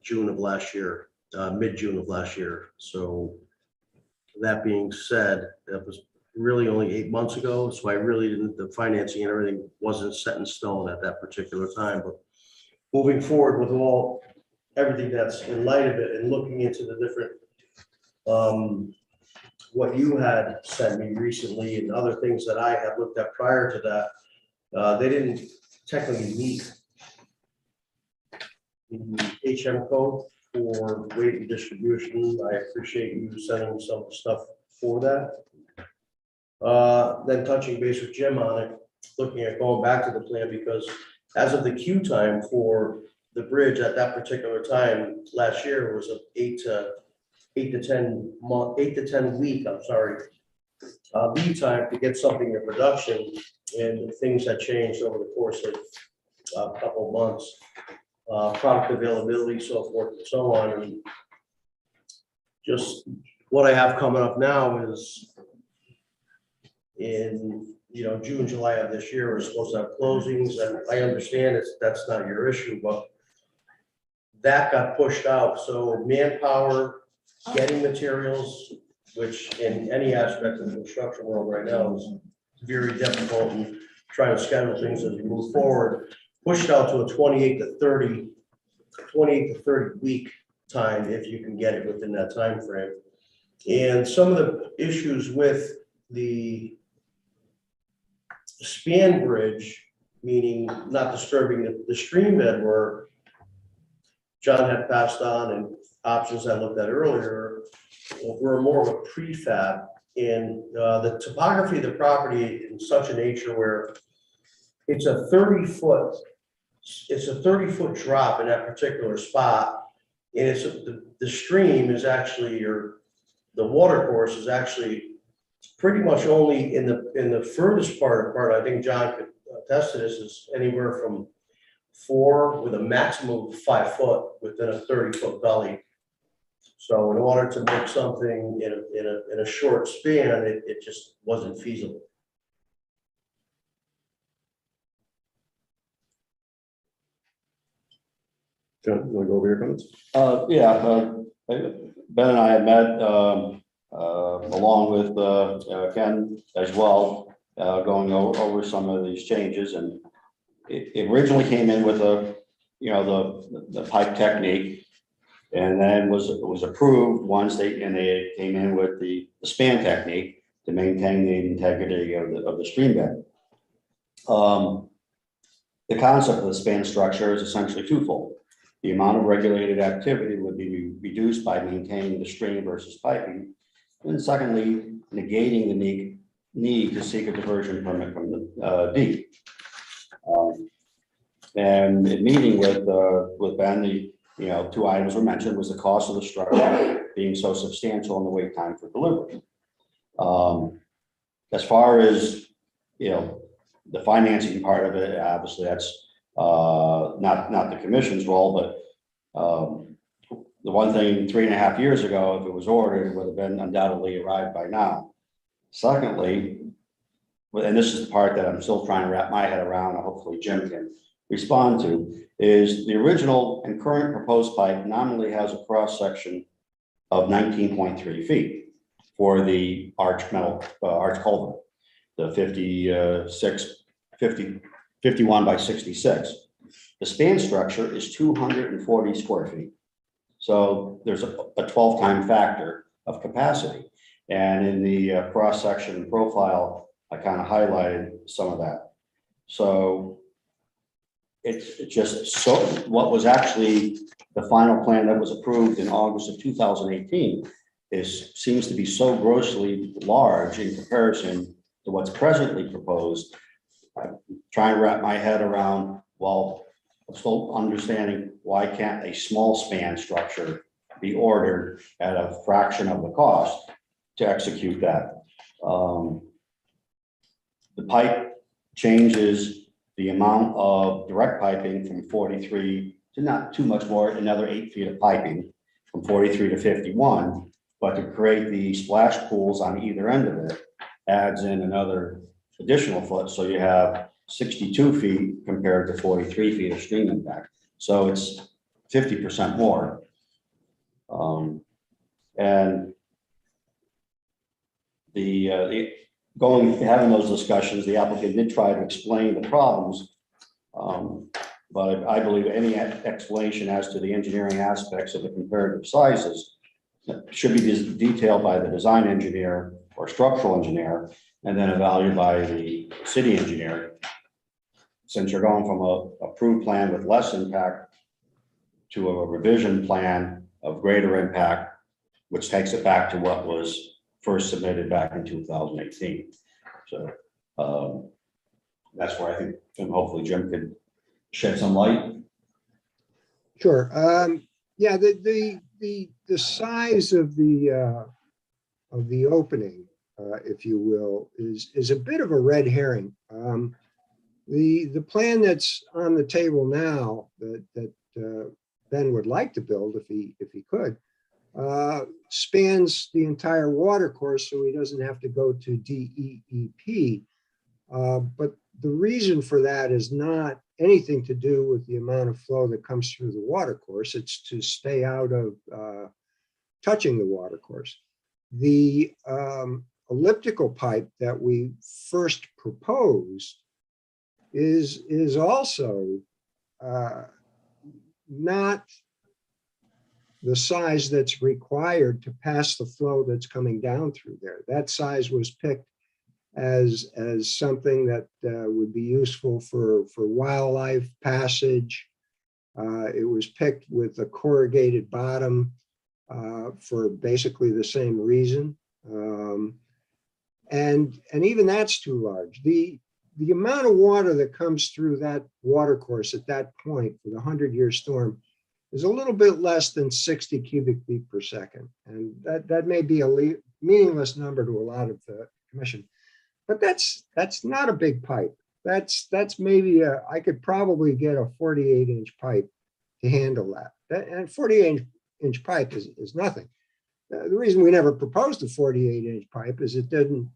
June of last year, mid-June of last year. So that being said, that was really only 8 months ago. So I really didn't, the financing and everything wasn't set in stone at that particular time. But moving forward with everything that's in light of it and looking into the different, what you had sent me recently and other things that I had looked at prior to that, they didn't technically meet the HM code for weight and distribution. I appreciate you sending some stuff for that. Then touching base with Jim on it, looking at going back to the plan, because as of the queue time for the bridge at that particular time last year was an 8 to 10 week, lead time to get something in production, and things had changed over the course of a couple of months. Product availability, so forth and so on. And just what I have coming up now is in June, July of this year, we're supposed to have closings, and I understand that's not your issue, but that got pushed out. So manpower, getting materials, which in any aspect of the construction world right now is very difficult, and trying to schedule things as we move forward, pushed out to a 28 to 30 week time if you can get it within that time frame. And some of the issues with the span bridge, meaning not disturbing the stream bed, were John had passed on, and options I looked at earlier were more of a prefab. And the topography of the property in such a nature where it's a 30-foot drop in that particular spot. And it's the stream is actually, or the water course is actually pretty much only in the furthest part. I think John could attest to this, is anywhere from 4 with a maximum of 5 foot within a 30-foot gully. So in order to make something in a short span, it just wasn't feasible. John, you want to go over your comments? Ben and I had met, along with Ken as well, going over some of these changes, and it originally came in with the pipe technique, and then was approved once they came in with the span technique to maintain the integrity of the stream bed. The concept of the span structure is essentially twofold. The amount of regulated activity would be reduced by maintaining the stream versus piping. And secondly, negating the need to seek a diversion permit from the deep. And in meeting with Ben, the two items were mentioned was the cost of the structure being so substantial and the wait time for delivery. As far as the financing part of it, obviously that's not the commission's role, but the one thing 3.5 years ago, if it was ordered, it would have been undoubtedly arrived by now. Secondly, and this is the part that I'm still trying to wrap my head around, and hopefully Jim can respond to, is the original and current proposed pipe nominally has a cross section of 19.3 feet for the arch culvert, the 51 by 66. The span structure is 240 square feet. So there's a 12-time factor of capacity. And in the cross-section profile, I kind of highlighted some of that. So it's just so what was actually the final plan that was approved in August of 2018 seems to be so grossly large in comparison to what's presently proposed. I'm trying to wrap my head around, well, I'm still understanding why can't a small span structure be ordered at a fraction of the cost to execute that. The pipe changes the amount of direct piping from 43 to not too much more, another 8 feet of piping from 43 to 51, but to create the splash pools on either end of it adds in another additional foot. So you have 62 feet compared to 43 feet of stream impact. So it's 50% more. And having those discussions, the applicant did try to explain the problems. But I believe any explanation as to the engineering aspects of the comparative sizes should be detailed by the design engineer or structural engineer, and then evaluated by the city engineer. Since you're going from a approved plan with less impact to a revision plan of greater impact, which takes it back to what was first submitted back in 2018. So that's where I think, and hopefully Jim could shed some light. Sure. Yeah, the size of the opening, if you will, is a bit of a red herring. The plan that's on the table now that Ben would like to build, if he could, spans the entire water course, so he doesn't have to go to DEEP. But the reason for that is not anything to do with the amount of flow that comes through the water course. It's to stay out of touching the water course. The elliptical pipe that we first proposed is also not the size that's required to pass the flow that's coming down through there. That size was picked as something that would be useful for wildlife passage. It was picked with a corrugated bottom for basically the same reason. And even that's too large. The amount of water that comes through that water course at that point for the 100-year storm is a little bit less than 60 cubic feet per second. And that may be a meaningless number to a lot of the commission, but that's not a big pipe. That's maybe I could probably get a 48-inch pipe to handle that. And 48-inch pipe is nothing. The reason we never proposed a 48-inch pipe is it didn't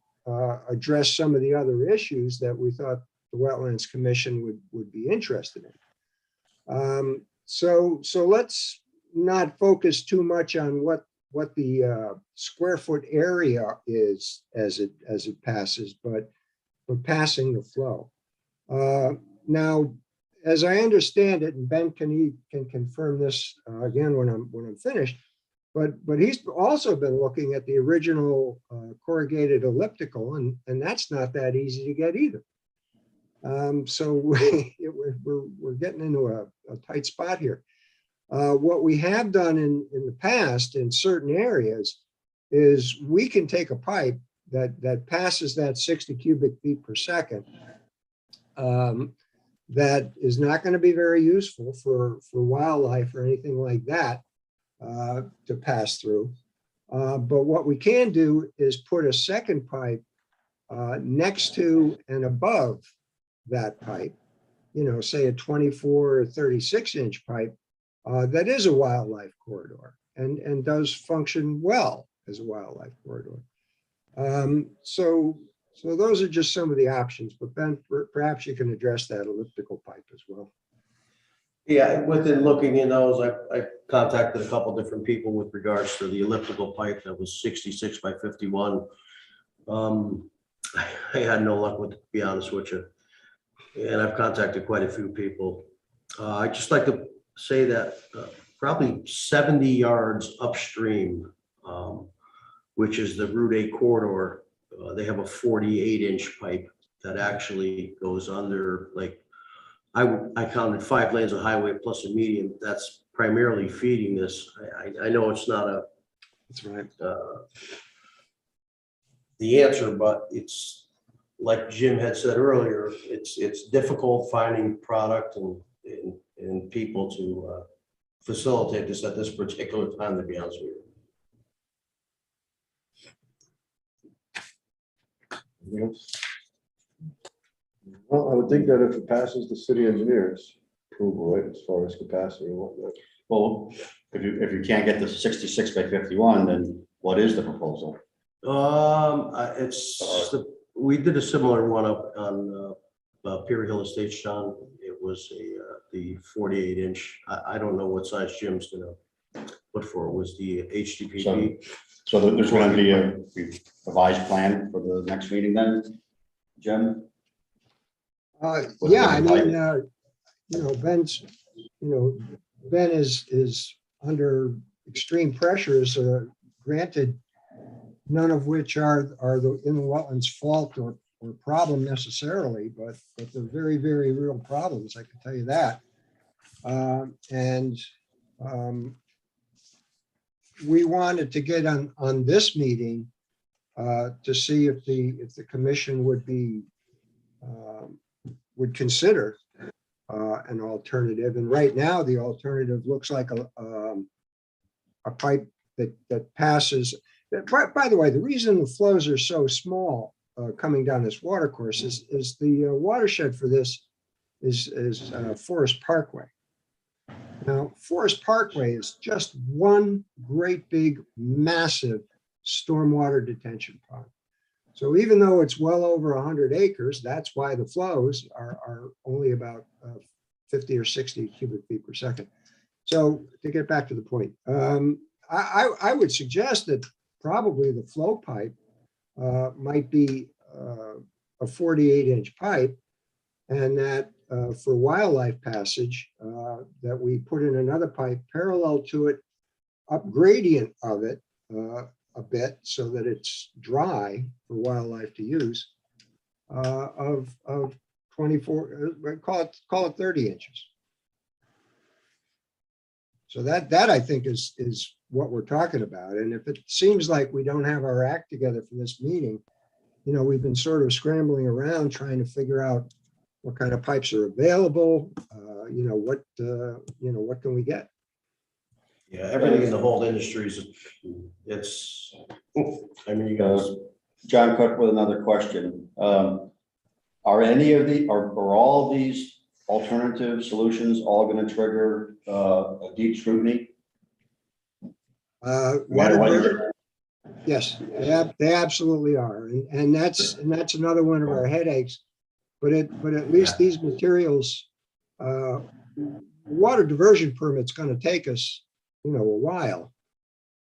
address some of the other issues that we thought the Wetlands Commission would be interested in. So let's not focus too much on what the square foot area is as it passes, but passing the flow. Now, as I understand it, and Ben can confirm this again when I'm finished, but he's also been looking at the original corrugated elliptical, and that's not that easy to get either. So we're getting into a tight spot here. What we have done in the past in certain areas is we can take a pipe that passes that 60 cubic feet per second. That is not going to be very useful for wildlife or anything like that to pass through. But what we can do is put a second pipe next to and above that pipe, say a 24 or 36-inch pipe that is a wildlife corridor and does function well as a wildlife corridor. So those are just some of the options, but Ben, perhaps you can address that elliptical pipe as well. Yeah, within looking in those, I contacted a couple different people with regards to the elliptical pipe that was 66 by 51. I had no luck with it, to be honest with you. And I've contacted quite a few people. I'd just like to say that probably 70 yards upstream, which is the Route 8 corridor, they have a 48-inch pipe that actually goes under, like, I counted 5 lanes of highway plus a median. That's primarily feeding this. I know it's not a, That's right. the answer, but it's like Jim had said earlier, it's difficult finding product and people to facilitate this at this particular time, to be honest with you. Anything else? Well, I would think that if it passes the city engineer's approval, right, as far as capacity and whatnot. Well, if you can't get the 66 by 51, then what is the proposal? We did a similar one up on Perry Hill Estates, John. It was the 48-inch. I don't know what size Jim's gonna put for. It was the HDPE. So there's going to be a revised plan for the next meeting then, Jim? Yeah, I mean, Ben's, Ben is under extreme pressures, granted, none of which are in the wetlands fault or problem necessarily, but they're very, very real problems, I can tell you that. We wanted to get on this meeting to see if the commission would consider an alternative. And right now, the alternative looks like a pipe that passes. By the way, the reason the flows are so small coming down this water course is the watershed for this is Forest Parkway. Now, Forest Parkway is just one great big, massive stormwater detention pond. So even though it's well over 100 acres, that's why the flows are only about 50 or 60 cubic feet per second. So to get back to the point, I would suggest that probably the flow pipe might be a 48-inch pipe, and that for wildlife passage, that we put in another pipe parallel to it, up gradient of it a bit so that it's dry for wildlife to use, of 24, call it 30 inches. So that I think is what we're talking about. And if it seems like we don't have our act together for this meeting, you know, we've been sort of scrambling around trying to figure out what kind of pipes are available, you know, what can we get? Yeah, everything in the whole industry is, it's, I mean, you guys. John Cook with another question. Are any of the, are all of these alternative solutions all going to trigger a deep scrutiny? Water, yes, they absolutely are. And that's another one of our headaches. But at least these materials, water diversion permit's going to take us, you know, a while.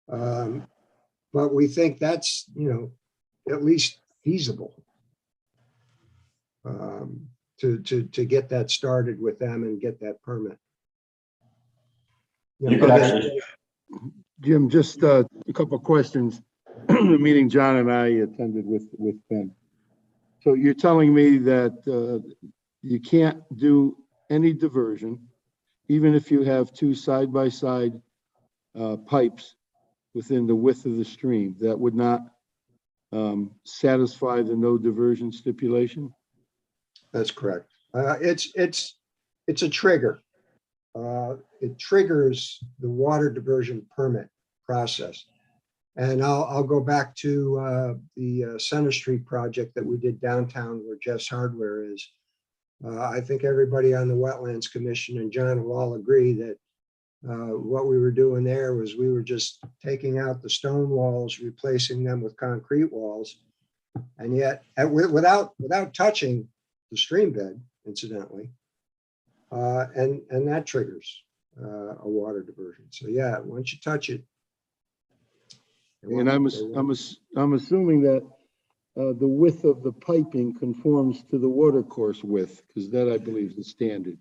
But we think that's, you know, at least feasible to get that started with them and get that permit. You could actually, Jim, just a couple of questions. The meeting John and I attended with Ben. So you're telling me that you can't do any diversion, even if you have two side-by-side pipes within the width of the stream, that would not satisfy the no diversion stipulation? That's correct. It's a trigger. It triggers the water diversion permit process. And I'll go back to the Center Street project that we did downtown where Jeff's Hardware is. I think everybody on the Wetlands Commission and John will all agree that what we were doing there was we were just taking out the stone walls, replacing them with concrete walls. And yet, without touching the stream bed, incidentally, and that triggers a water diversion. So yeah, once you touch it. And I'm assuming that the width of the piping conforms to the water course width, because that I believe is the standard.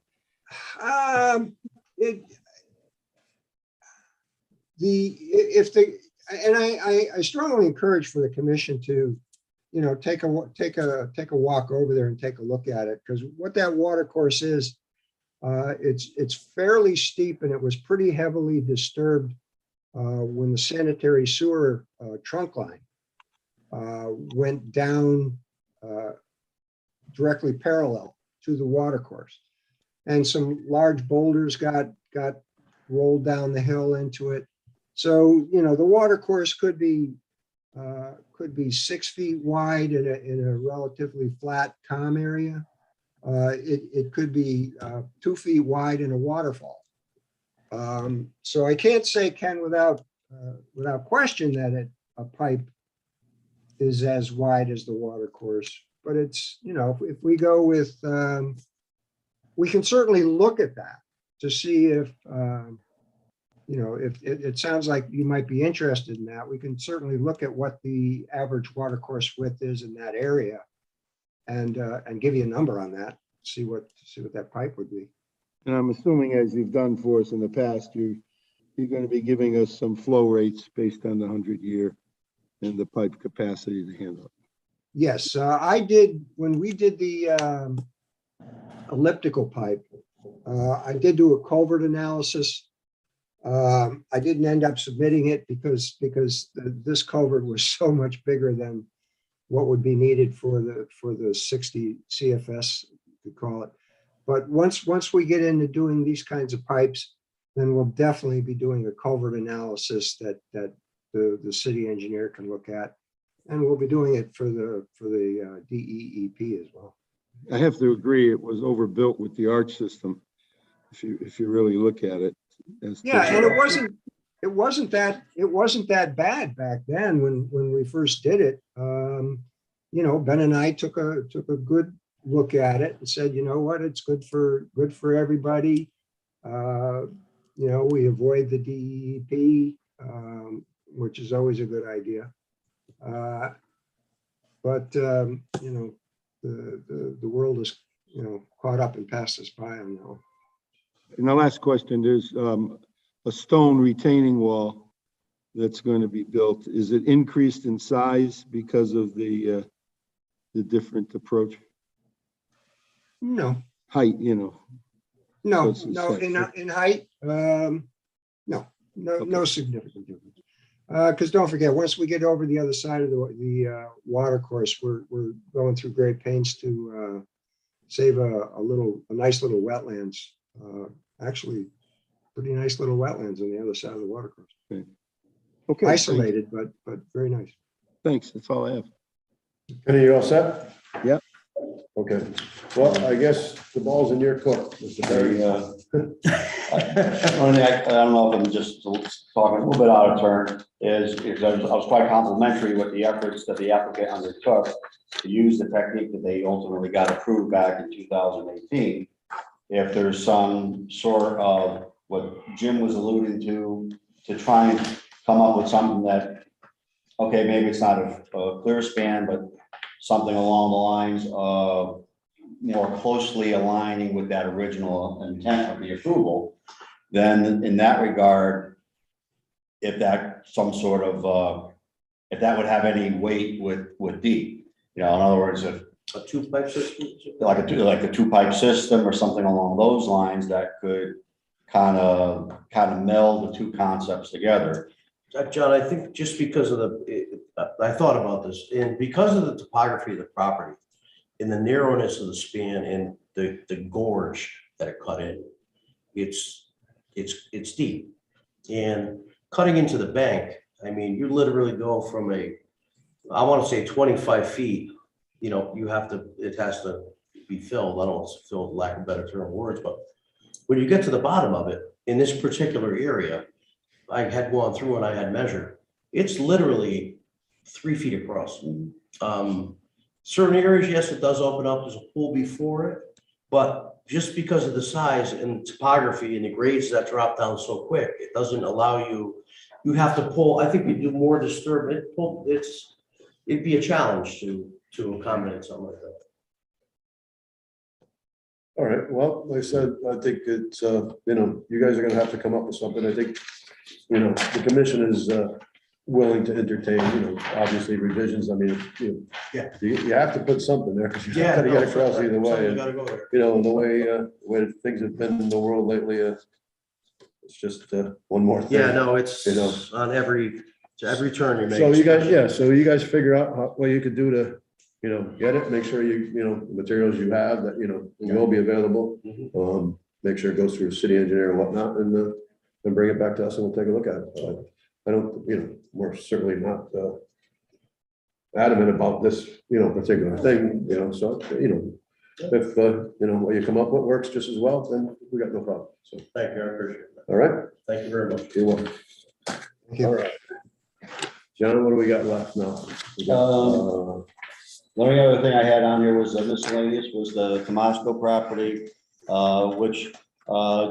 I strongly encourage for the commission to, you know, take a walk over there and take a look at it, because what that water course is, it's fairly steep, and it was pretty heavily disturbed when the sanitary sewer trunk line went down directly parallel to the water course, and some large boulders got rolled down the hill into it. So, you know, the water course could be 6 feet wide in a relatively flat, calm area. It could be 2 feet wide in a waterfall. So I can't say, Ken, without question that a pipe is as wide as the water course, but it's, you know, if we go with, we can certainly look at that to see if, you know, if it sounds like you might be interested in that. We can certainly look at what the average water course width is in that area, and give you a number on that. See what that pipe would be. And I'm assuming, as you've done for us in the past, you're going to be giving us some flow rates based on the 100-year and the pipe capacity to handle it. Yes, I did, when we did the elliptical pipe, I did do a culvert analysis. I didn't end up submitting it because this culvert was so much bigger than what would be needed for the 60 CFS, you could call it. But once we get into doing these kinds of pipes, then we'll definitely be doing a culvert analysis that the city engineer can look at, and we'll be doing it for the DEEP as well. I have to agree, it was overbuilt with the arch system, if you really look at it. Yeah, and it wasn't that bad back then when we first did it. You know, Ben and I took a good look at it and said, you know what, it's good for everybody. You know, we avoid the DEP. which is always a good idea. But, you know, the world is, you know, caught up and passed us by on now. And the last question, there's a stone retaining wall that's going to be built. Is it increased in size because of the different approach? No, Height, you know. no, So it's no, set. in height, no significant difference. Because don't forget, once we get over the other side of the water course, we're going through great pains to save a nice little wetlands. Actually, pretty nice little wetlands on the other side of the water course. Okay. Isolated, but very nice. Thanks. That's all I have. Kenny, you all set? Yep. Okay, well, I guess the ball's in your court, Mr. Perry. Only I don't know if I'm just talking a little bit out of turn, is I was quite complimentary with the efforts that the applicant undertook to use the technique that they ultimately got approved back in 2018. If there's some sort of what Jim was alluding to try and come up with something that, okay, maybe it's not a clear span, but something along the lines of more closely aligning with that original intent of the approval, then in that regard, if that some sort of, if that would have any weight with D, you know, in other words, if A two-pipe system? like a two-pipe system or something along those lines that could kind of meld the two concepts together. John, I think just because of I thought about this, and because of the topography of the property, and the narrowness of the span and the gorge that it cut in, it's deep. And cutting into the bank, I mean, you literally go from I want to say 25 feet, you know, it has to be filled. I don't want to fill, lack of better term words, but when you get to the bottom of it, in this particular area, I had gone through and I had measured, it's literally 3 feet across. Certain areas, yes, it does open up, there's a pool before it, but just because of the size and topography and the grades that drop down so quick, it doesn't allow you have to pull. I think you do more disturbance. It'd be a challenge to accommodate something like that. All right, well, like I said, I think it's, you know, you guys are gonna have to come up with something. I think, you know, the commission is willing to entertain, you know, obviously revisions. I mean, Yeah. you have to put something there because you Yeah. gotta get across either way. You And, gotta go there. you know, the way things have been in the world lately, it's just one more thing. Yeah, no, it's You know. on every turn you make. So you guys, so you guys figure out what you could do to, you know, get it, make sure you know, the materials you have that, you know, will be available. Mhm. Make sure it goes through the city engineer and whatnot, and bring it back to us and we'll take a look at it. I don't, you know, we're certainly not adamant about this, you know, particular thing, you know, so, you know, if, you know, what you come up with works just as well, then we got no problem. So, Thank you, I appreciate that. all right, Thank you very much. you're welcome. you. All right. John, what do we got left now? We got, The only other thing I had on here was miscellaneous, was the Tomasco property, which,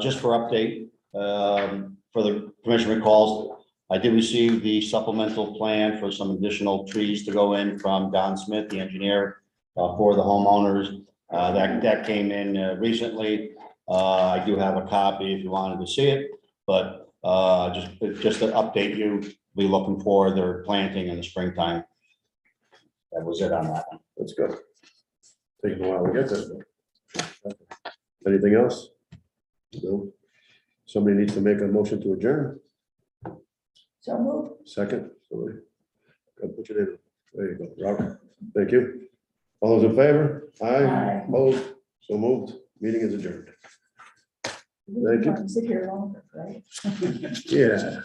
just for update, for the commission recalls, I did receive the supplemental plan for some additional trees to go in from Don Smith, the engineer, for the homeowners. That came in recently. I do have a copy if you wanted to see it, but just to update you, be looking for their planting in the springtime. That was it on that one. That's good. Taking a while to get there. Anything else? No. Somebody needs to make a motion to adjourn. So move. Second. Somebody. Go put your name. There you go, Robert. Thank you. All those in favor? Aye. Aye. Opposed? So moved. Meeting is adjourned. Thank you. Sit here longer, right? Yeah.